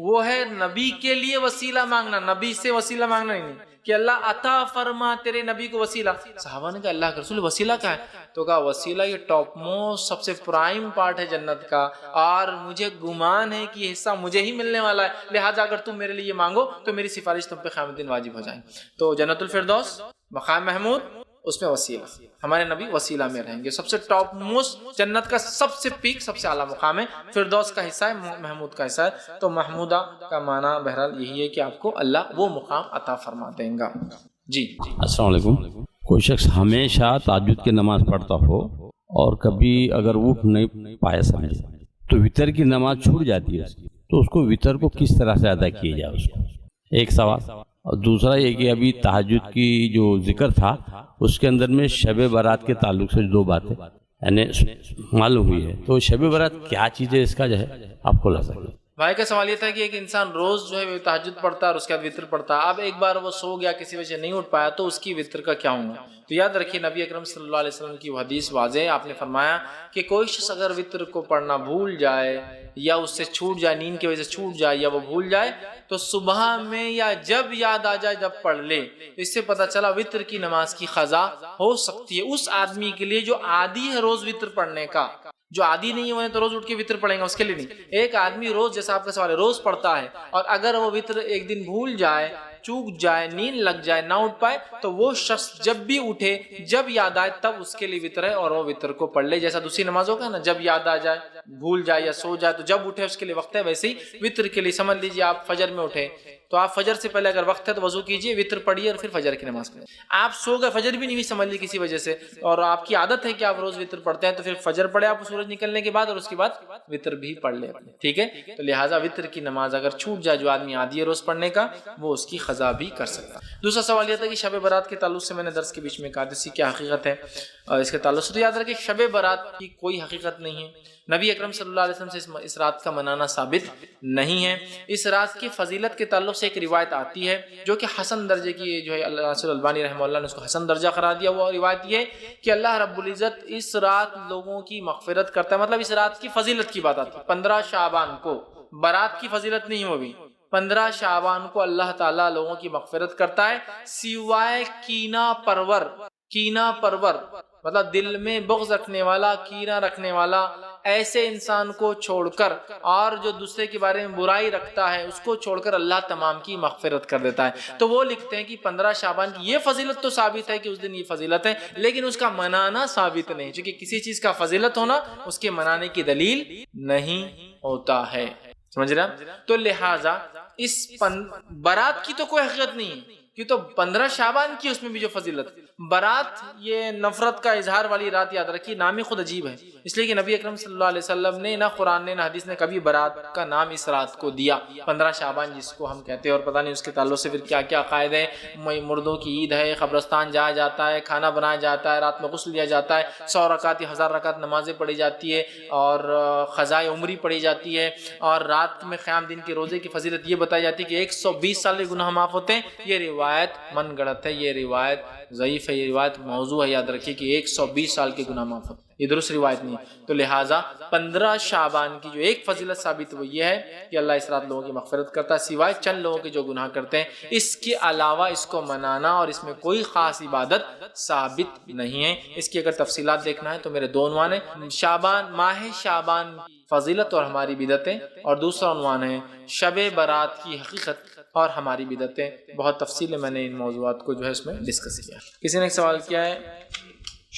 وہ ہے نبی کے لیے وسیلہ مانگنا، نبی سے وسیلہ مانگنا نہیں کہ اللہ عطا فرما تیرے نبی کو وسیلہ۔ صحابہ نے کہا اللہ کے رسول وسیلہ کیا ہے؟ تو کہا وسیلہ یہ ٹاپ موسٹ سب سے پرائم پارٹ ہے جنت کا، اور مجھے گمان ہے کہ یہ حصہ مجھے ہی ملنے والا ہے، لہٰذا اگر تم میرے لیے مانگو تو میری سفارش تم پہ قیامت دن واجب ہو جائیں۔ تو جنت الفردوس، مقام محمود، اس میں وسیلہ، ہمارے نبی وسیلہ میں رہیں گے۔ سب سے ٹاپ موسٹ جنت کا سب سے پیک، سب سے اعلیٰ مقام ہے، فردوس کا حصہ ہے، محمود کا حصہ ہے۔ تو محمودہ کا معنی بہرحال یہی ہے کہ آپ کو اللہ وہ مقام عطا فرما دیں گا۔ جی السلام علیکم۔ کوئی شخص ہمیشہ تہجد کی نماز پڑھتا ہو اور کبھی اگر اٹھ نہیں پائے سمجھے تو وتر کی نماز چھوٹ جاتی ہے اس کی، تو اس کو وتر کو کس طرح سے ادا کیا جائے، اس کو ایک سوال۔ اور دوسرا یہ کہ ابھی تہجد کی جو ذکر تھا اس کے اندر میں شب برات کے تعلق سے دو باتیں یعنی معلوم ہوئی ہے، تو شب برات کیا چیز ہے، اس کا جو ہے آپ کو لگ سکے۔ بھائی کا سوال یہ تھا کہ ایک انسان روز جو ہے تہجد پڑھتا ہے اور اس کے بعد وطر پڑھتا ہے، اب ایک بار وہ سو گیا کسی وجہ سے نہیں اٹھ پایا تو اس کی وطر کا کیا ہوگا؟ تو یاد رکھیے نبی اکرم صلی اللہ علیہ وسلم کی وہ حدیث واضح ہے، آپ نے فرمایا کہ کوئی شخص اگر وطر کو پڑھنا بھول جائے یا اس سے چھوٹ جائے، نیند کی وجہ سے چھوٹ جائے یا وہ بھول جائے، تو صبح میں یا جب یاد آ جائے جب پڑھ لے۔ اس سے پتہ چلا وطر کی نماز کی قضا ہو سکتی ہے اس آدمی کے لیے جو عادی ہے روز وطر پڑھنے کا۔ جو عادی نہیں ہوئے تو روز اٹھ کے وطر پڑھیں گا، اس کے لیے نہیں۔ ایک آدمی روز، جیسا آپ کا سوال ہے، روز پڑھتا ہے اور اگر وہ وطر ایک دن بھول جائے، چوک جائے, نیند لگ جائے, نہ اٹھ پائے, تو وہ شخص جب بھی اٹھے, جب یاد آئے تب اس کے لیے وطر ہے اور وہ وطر کو پڑھ لے. جیسا دوسری نمازوں کا نا, جب یاد آ جائے, بھول جائے یا سو جائے تو جب اٹھے اس کے لیے وقت ہے, ویسے ہی وطر کے لیے سمجھ لیجیے آپ فجر میں اٹھے تو آپ فجر سے پہلے اگر وقت ہے تو وضو کیجئے, وطر پڑھیے اور پھر فجر کی نماز پڑھیں. آپ سو گئے, فجر بھی نہیں ہوئی سمجھ لی کسی وجہ سے, اور آپ کی عادت ہے کہ آپ روز وطر پڑھتے ہیں, تو پھر فجر پڑھے آپ سورج نکلنے کے بعد اور اس کے بعد وطر بھی پڑھ لیں, ٹھیک ہے. تو لہٰذا وطر کی نماز اگر چھوٹ جائے جو آدمی عادی ہے روز پڑھنے کا, وہ اس کی قضا بھی کر سکتا. دوسرا سوال یہ تھا کہ شب برات کے تعلق سے میں نے درس کے بیچ میں کہا اس کی کیا حقیقت ہے, اور اس کے تعلق سے تو یاد رکھیں شب برات کی کوئی حقیقت نہیں ہے. نبی اکرم صلی اللہ علیہ وسلم سے اس رات کا منانا ثابت نہیں ہے. اس رات کی فضیلت کے تعلق سے ایک روایت آتی ہے جو کہ حسن درجے کی, جو ہے ناصر البانی رحمہ اللہ نے اس کو حسن درجہ قرار دیا. وہ روایت یہ کہ اللہ رب العزت اس رات لوگوں کی مغفرت کرتا ہے, مطلب اس رات کی فضیلت کی بات آتی ہے. 15 شعبان کو, برات کی فضیلت نہیں ہوگی, 15 شعبان کو اللہ تعالیٰ لوگوں کی مغفرت کرتا ہے سوائے کینہ پرور مطلب دل میں بغض رکھنے والا, کینہ رکھنے والا ایسے انسان کو چھوڑ کر, اور جو دوسرے کے بارے میں برائی رکھتا ہے اس کو چھوڑ کر اللہ تمام کی مغفرت کر دیتا ہے. تو وہ لکھتے ہیں کہ 15 شعبان کی یہ فضیلت تو ثابت ہے کہ اس دن یہ فضیلت ہے, لیکن اس کا منانا ثابت نہیں, چونکہ کسی چیز کا فضیلت ہونا اس کے منانے کی دلیل نہیں ہوتا ہے. سمجھ رہے ہیں؟ تو لہٰذا اس برات کی تو کوئی حقیقت نہیں ہے, کہ تو 15 شعبان کی اس میں بھی جو فضیلت. برات یہ نفرت کا اظہار والی رات, یاد رکھیے نام ہی خود عجیب ہے, اس لیے کہ نبی اکرم صلی اللہ علیہ وسلم نے نہ قرآن نے نہ حدیث نے کبھی برات کا نام اس رات کو دیا. 15 شعبان جس کو ہم کہتے ہیں, اور پتہ نہیں اس کے تعلق سے پھر کیا کیا عقائد ہیں. مردوں کی عید ہے, قبرستان جایا جاتا ہے, کھانا بنایا جاتا ہے, رات میں غسل لیا جاتا ہے, 100 رکعت یا 1000 رکعت نمازیں پڑھی جاتی ہے, اور قضائے عمری پڑھی جاتی ہے, اور رات میں قیام دن کے روزے کی فضیلت یہ بتائی جاتی ہے کہ 120 سال کے گناہ معاف ہوتے ہیں. یہ روایت من گڑت ہے, یہ روایت ضعیف ہے, یہ روایت موضوع ہے. یاد رکھیے کہ 120 سال کے گناہ معاف ہوتے ہیں, یہ درست روایت نہیں ہے. تو لہٰذا 15 شعبان کی جو ایک فضیلت ثابت وہ یہ ہے کہ اللہ اس رات لوگوں کی مغفرت کرتا ہے سوائے چند لوگوں کے جو گناہ کرتے ہیں. اس کے علاوہ اس کو منانا اور اس میں کوئی خاص عبادت ثابت نہیں ہے. اس کی اگر تفصیلات دیکھنا ہے تو میرے 2 عنوان ہیں, شعبان, ماہ شعبان فضیلت اور ہماری بدعتیں, اور دوسرا عنوان ہے شب برات کی حقیقت اور ہماری بدعتیں. بہت تفصیل میں نے ان موضوعات کو جو ہے اس میں ڈسکس کیا. کسی نے ایک سوال کیا ہے,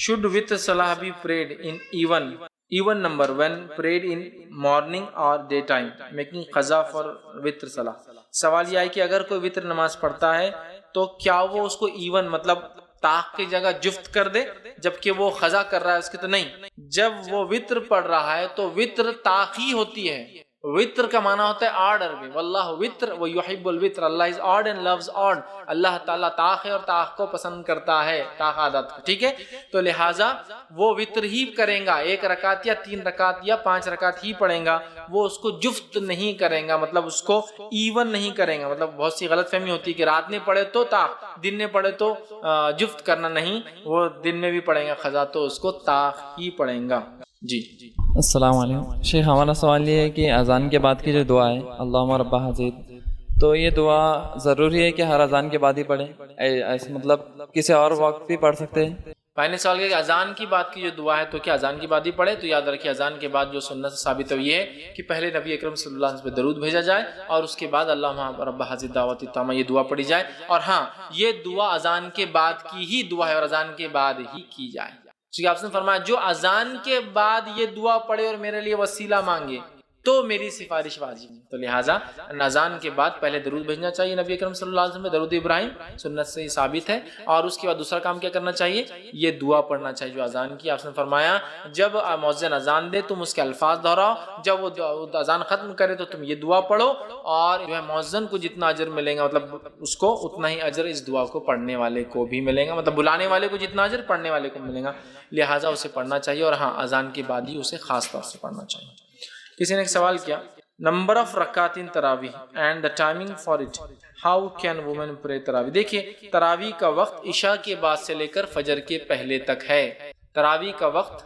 should witr salah be prayed in even number when prayed in morning or daytime making qaza for witr salah. سوال یہ ہے کہ اگر کوئی وطر نماز پڑھتا ہے تو کیا وہ اس کو ایون مطلب طاق کی جگہ جفت کر دے جبکہ وہ قضا کر رہا ہے اس کی؟ تو نہیں, جب وہ وطر پڑھ رہا ہے تو وطر طاق ہی ہوتی ہے. وطر کا معنی ہوتا ہے آڈ عربی, واللہ وطر ویحب الوطر, اللہ is odd and loves odd, اللہ تعالیٰ طاق ہے اور طاق کو پسند کرتا ہے, طاق عادت کو, ٹھیک ہے. تو لہٰذا وہ وطر ہی کریں گا, 1 رکعت یا 3 رکعت یا 5 رکعت ہی پڑھیں گا, وہ اس کو جفت نہیں کریں گا, مطلب اس کو ایون نہیں کریں گا. مطلب بہت سی غلط فہمی ہوتی ہے کہ رات میں پڑھے تو طاق, دن میں پڑھے تو جفت کرنا نہیں, وہ دن میں بھی پڑھیں گا قضا تو اس کو طاق ہی پڑھیں گا. جی السلام علیکم شیخ, ہمارا سوال یہ ہے کہ اذان کے بعد کی جو دعا ہے اللہم رب حزید, تو یہ دعا ضروری ہے کہ ہر اذان کے بعد ہی پڑھیں, ایسے مطلب کسی اور وقت بھی پڑھ سکتے ہیں؟ پہلے سوال کیا کہ اذان کی بات کی جو دعا ہے تو کیا اذان کی بعد ہی پڑھے؟ تو یاد رکھیے اذان کے بعد جو سنت سے ثابت ہے یہ ہے کہ پہلے نبی اکرم صلی اللہ علیہ وسلم پہ درود بھیجا جائے اور اس کے بعد اللہم رب حزید دعوت التامہ یہ دعا پڑھی جائے. اور ہاں, یہ دعا اذان کے بعد کی ہی دعا ہے اور اذان کے بعد ہی کی جائے. آپ نے فرمایا جو اذان کے بعد یہ دعا پڑھے اور میرے لیے وسیلہ مانگے تو میری سفارش واجب ہے. تو لہٰذا اذان کے بعد پہلے درود بھیجنا چاہیے نبی اکرم صلی اللہ علیہ وسلم, درود ابراہیم سنت سے ثابت ہے. اور اس کے بعد دوسرا کام کیا کرنا چاہیے, یہ دعا پڑھنا چاہیے جو اذان کی. آپ نے فرمایا جب مؤذن اذان دے تم اس کے الفاظ دہراؤ, جب وہ اذان ختم کرے تو تم یہ دعا پڑھو, اور جو ہے مؤذن کو جتنا اجر ملے گا مطلب اس کو اتنا ہی اجر اس دعا کو پڑھنے والے کو بھی ملے گا, مطلب بلانے والے کو جتنا اجر پڑھنے والے کو ملے گا. لہٰذا اسے پڑھنا چاہیے, اور ہاں اذان کے بعد ہی اسے خاص طور سے پڑھنا چاہیے. کسی نے ایک سوال کیا, نمبر آف رکعات ان تراویح and the timing for it, how can women pray تراویح. دیکھیے تراویح کا وقت عشاء کے بعد سے لے کر فجر کے پہلے تک ہے. تراویح کا وقت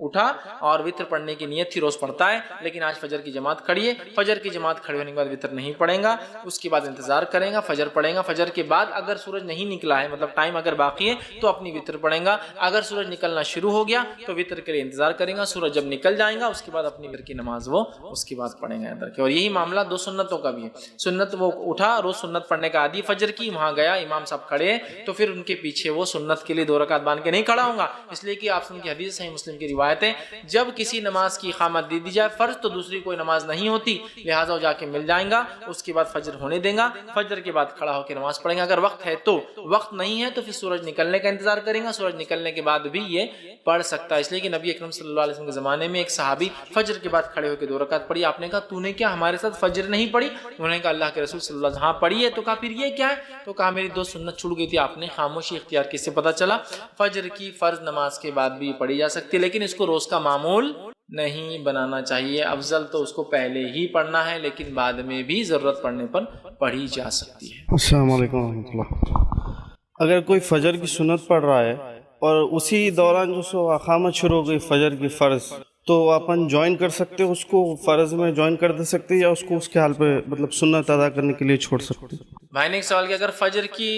اٹھا اور وطر پڑھنے کی نیت تھی، روز پڑھتا ہے، لیکن آج فجر کی جماعت کھڑی ہے، فجر کی جماعت کھڑے ہونے کے بعد وطر نہیں پڑھے گا، اس کے بعد انتظار کرے گا، فجر پڑھے گا، فجر کے بعد اگر سورج نہیں نکلا ہے، مطلب ٹائم اگر باقی ہے تو اپنی وطر پڑھے گا، اگر سورج نکلنا شروع ہو گیا تو وطر کے لیے انتظار کرے گا، سورج جب نکل جائے گا اس کے بعد اپنی وطر کی نماز وہ اس کے بعد پڑھے گا ادھر کے۔ اور یہی معاملہ دو سنتوں کا بھی ہے، سنت وہ اٹھا روز سنت پڑھنے کا عادی فجر کی، وہاں گیا امام صاحب کھڑے ہیں تو پھر ان کے پیچھے وہ سنت کے لیے 2 رکعت باندھ کے نہیں کھڑا ہوں گا، اس لیے کہ آپ سن کی حدیث صحیح مسلم کی روایت ہے، جب کسی نماز کی اقامت دے دی جائے فرض تو دوسری کوئی نماز نہیں ہوتی، لہٰذا وہ جا کے مل جائیں گا، اس کے بعد فجر ہونے دیں گا، فجر کے بعد کھڑا ہو کے نماز پڑھیں گا، اگر وقت ہے تو، وقت نہیں ہے تو پھر سورج نکلنے کا انتظار کریں گا، سورج نکلنے کے بعد بھی یہ پڑھ سکتا ہے، اس لیے کہ نبی اکرم صلی اللہ علیہ وسلم کے زمانے میں ایک صحابی فجر کے بعد کھڑے ہو کے 2 رکعت پڑھی، آپ نے کہا تو نے کیا ہمارے ساتھ فجر نہیں پڑھی؟ انہوں نے کہا اللہ کے رسول صلی اللہ علیہ وسلم ہاں پڑھی ہے، تو کہا پھر یہ کیا ہے؟ تو کہا میری 2 سنت چھوٹ گئی تھی، آپ نے خاموشی اختیار کی، اس سے پتہ چلا فجر کی فرض نماز کے بعد بھی پڑھی جا سکتی ہے، لیکن اس کو روز کا معمول نہیں بنانا چاہیے، افضل تو اس کو پہلے ہی پڑھنا ہے، لیکن بعد میں بھی ضرورت پڑنے پر پڑھی جا سکتی ہے۔ السلام علیکم ورحمۃ اللہ۔ اگر کوئی فجر کی سنت پڑھ رہا ہے اور اسی دوران جو سو اقامت شروع ہو گئی فجر کی فرض، تو اپن جوائن کر سکتے، اس کو فرض میں جوائن کر دے سکتے یا اس کو اس کے حال پہ مطلب سنت ادا کرنے کے لیے چھوڑ سکتے؟ بھائی نے ایک سوال کیا، اگر فجر کی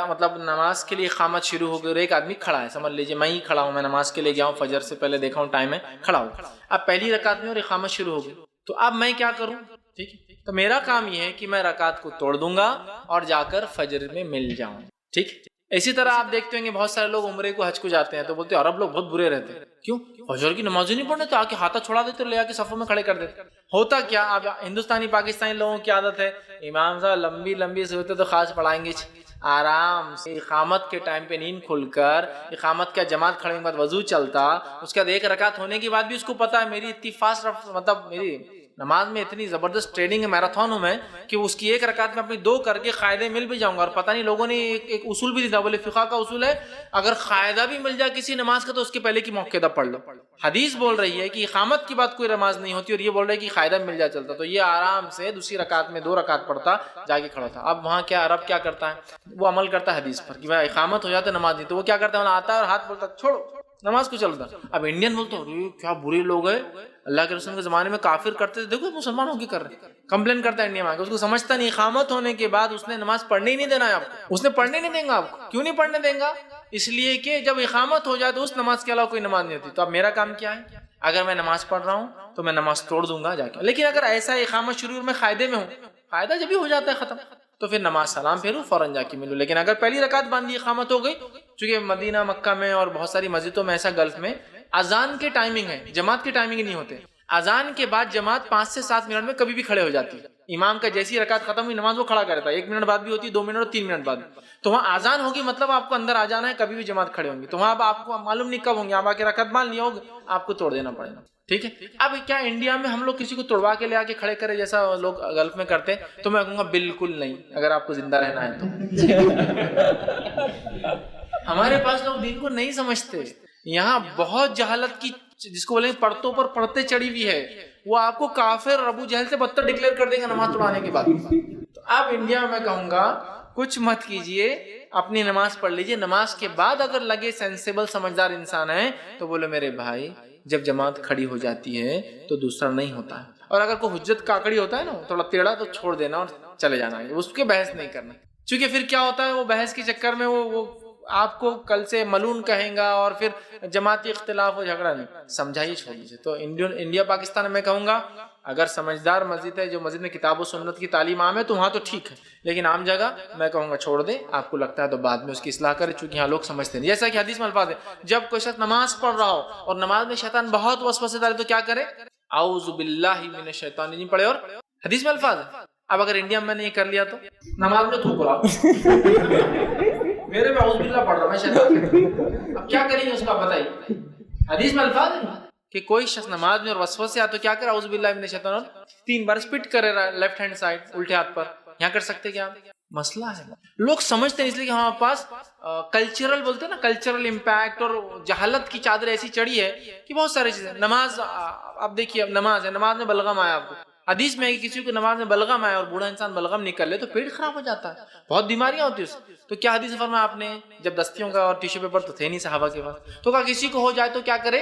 مطلب نماز کے لیے اقامت شروع ہو گئی اور ایک آدمی کھڑا ہے، سمجھ لیجیے میں ہی کھڑا ہوں، میں نماز کے لیے گیا ہوں، فجر سے پہلے دیکھا ہوں ٹائم ہے، کھڑا ہوں، اب پہلی رکعت میں اور اقامت شروع ہو گئی، تو اب میں کیا کروں؟ ٹھیک ہے، تو میرا کام یہ ہے کہ میں رکعت کو توڑ دوں گا اور جا کر فجر میں مل جاؤں، ٹھیک۔ اسی طرح آپ دیکھتے ہیں کہ بہت سارے لوگ عمرے کو حج کو جاتے ہیں تو بولتے ہیں عرب لوگ بہت برے رہتے ہیں، کیوں؟ فجر کی نماز ہی نہیں پڑھنے تو آ کے ہاتھا چھوڑا دیتے، لے آ کے صفوں میں کھڑے کر دیتے۔ ہوتا کیا، اب ہندوستانی پاکستانی لوگوں کی عادت ہے، امام صاحب لمبی لمبی صورتیں تو خاص پڑھائیں گے، آرام سے اقامت کے ٹائم پہ نیند کھل کر اقامت کا جماعت کھڑے کے بعد وضو چلتا، اس کے بعد 1 رکعت ہونے کے بعد بھی اس کو پتا ہے میری اتنی فاسٹ مطلب میری نماز میں اتنی زبردست ٹریننگ ہے، میراتھن ہوں میں، کہ اس کی 1 رکعت میں اپنی 2 کر کے قاعدے مل بھی جاؤں گا۔ اور پتہ نہیں لوگوں نے ایک اصول بھی دیا، بولے فقہ کا اصول ہے اگر قاعدہ بھی مل جائے کسی نماز کا تو اس کے پہلے کی موقعہ پڑھ لو۔ حدیث بول رہی ہے کہ اقامت کے بعد کوئی نماز نہیں ہوتی، اور یہ بول رہے کہ قاعدہ مل جائے چلتا، تو یہ آرام سے دوسری رکعت میں 2 رکعت پڑھتا، جا کے کھڑا تھا۔ اب وہاں کیا عرب کیا کرتا ہے، وہ عمل کرتا ہے حدیث پر کہ بھائی اقامت ہو جاتا نماز نہیں، تو وہ کیا کرتا ہے، آتا ہے اور ہاتھ بولتا چھوڑو نماز کو چلتا۔ اب انڈین بولتا ارے کیا برے لوگ ہیں، اللہ کے رسول کے زمانے میں کافر کرتے تھے، دیکھو مسلمانوں کی کر رہے ہیں، کمپلین کرتا ہے انڈیا میں، اس کو سمجھتا نہیں اقامت ہونے کے بعد اس نے نماز پڑھنے ہی نہیں دینا ہے آپ کو، اس نے پڑھنے نہیں دیں گا آپ کو۔ کیوں نہیں پڑھنے دیں گا؟ اس لیے کہ جب اقامت ہو جائے تو اس نماز کے علاوہ کوئی نماز نہیں ہوتی۔ تو اب میرا کام کیا ہے، اگر میں نماز پڑھ رہا ہوں تو میں نماز توڑ دوں گا جا کے، لیکن اگر ایسا اقامت شروع میں قاعدے میں ہوں، قاعدہ جب بھی ہو جاتا ہے ختم، تو پھر نماز سلام پھیروں فوراً جا کے ملوں۔ لیکن اگر پہلی رکعت باندھی اقامت ہو گئی، چونکہ مدینہ مکہ میں اور بہت ساری مسجدوں میں ایسا گلف میں اذان کے ٹائمنگ ہے، جماعت کے ٹائمنگ نہیں ہوتے، اذان کے بعد جماعت 5 سے 7 منٹ میں کبھی بھی کھڑے ہو جاتی ہے، امام کا جیسی رکعت ختم ہوئی نماز وہ کھڑا کرتا ہے، 1 منٹ بعد بھی ہوتی ہے، 2 منٹ اور 3 منٹ بعد، تو وہاں اذان ہوگی مطلب آپ کو اندر آ جانا ہے، کبھی بھی جماعت کھڑے ہوں گے، تو وہاں آپ کو معلوم نہیں کب ہوں گے، آپ آ کے رکعت مان لیا ہوگا، آپ کو توڑ دینا پڑے گا، ٹھیک ہے۔ اب کیا انڈیا میں ہم لوگ کسی کو توڑوا کے لے آ کے کھڑے کرے جیسا لوگ گلف میں کرتے ہیں؟ تو میں کہوں گا بالکل نہیں، اگر آپ کو زندہ رہنا ہے تو۔ ہمارے پاس لوگ دین کو نہیں سمجھتے، یہاں بہت جہالت کی جس کو بولیں پڑتوں پر پڑتے چڑھی ہوئی ہے، وہ آپ کو کافر اور ابو جہل سے بدتر ڈکلیئر کر دیں گے نماز پڑھانے کے بعد۔ تو اب انڈیا میں کہوں گا کچھ مت کیجئے، اپنی نماز پڑھ لیجئے، نماز کے بعد اگر لگے سینسیبل سمجھدار انسان ہے تو بولو میرے بھائی جب جماعت کھڑی ہو جاتی ہے تو دوسرا نہیں ہوتا ہے، اور اگر کوئی حجت کاکڑی ہوتا ہے نا تھوڑا ٹیڑھا تو چھوڑ دینا اور چلے جانا ہے، اس کے بحث نہیں کرنا، چونکہ پھر کیا ہوتا ہے وہ بحث کے چکر میں وہ آپ کو کل سے ملون کہیں گا اور پھر جماعتی اختلاف و جھگڑا نہیں، سمجھائیے چھوڑ دیجیے۔ تو انڈیا پاکستان میں کہوں گا اگر سمجھدار مسجد ہے جو مسجد میں کتاب و سنت کی تعلیم عام ہے تو وہاں تو ٹھیک ہے، لیکن عام جگہ میں کہوں گا چھوڑ دیں، آپ کو لگتا ہے تو بعد میں اس کی اصلاح کرے، چونکہ یہاں لوگ سمجھتے نہیں، جیسا کہ حدیث میں الفاظ ہے جب کوئی شخص نماز پڑھ رہا ہو اور نماز میں شیطان بہت وسوسے ڈالے تو کیا کرے، اعوذ باللہ من الشیطان الرجیم پڑھے، اور حدیث میں الفاظ ہے۔ اب اگر انڈیا میں نے یہ کر لیا تو نماز میں تھوک رہا میرے میں اعوذ باللہ پڑھ رہا میں شیطان، اب کیا کریں گے اس کا بتائیے؟ حدیث میں الفاظ ہے کہ کوئی شخص نماز میں اور وسوسے آ تو کیا کرے، اعوذ باللہ من الشیطان، 3 بار سپٹ کرے لیفٹ ہینڈ سائڈ الٹے ہاتھ پر، یہاں کر سکتے کیا؟ مسئلہ ہے، لوگ سمجھتے ہیں اس لیے کہ ہمارے پاس کلچرل بولتے ہیں نا، کلچرل امپیکٹ اور جہالت کی چادر ایسی چڑھی ہے کہ بہت ساری چیزیں، نماز اب دیکھیے، اب نماز ہے، نماز میں بلغم آیا آپ کو، حدیث میں ہے کہ کسی کو نماز میں بلغم آیا اور بوڑھا انسان بلغم نکل لے تو پیٹ خراب ہو جاتا ہے، بہت بیماریاں ہوتی ہیں اس سے، تو کیا حدیث فرمایا آپ نے، جب دستیوں کا اور ٹیشو پیپر تو تھے نہیں صحابہ کے پاس، تو کہا کسی کو ہو جائے تو کیا کرے،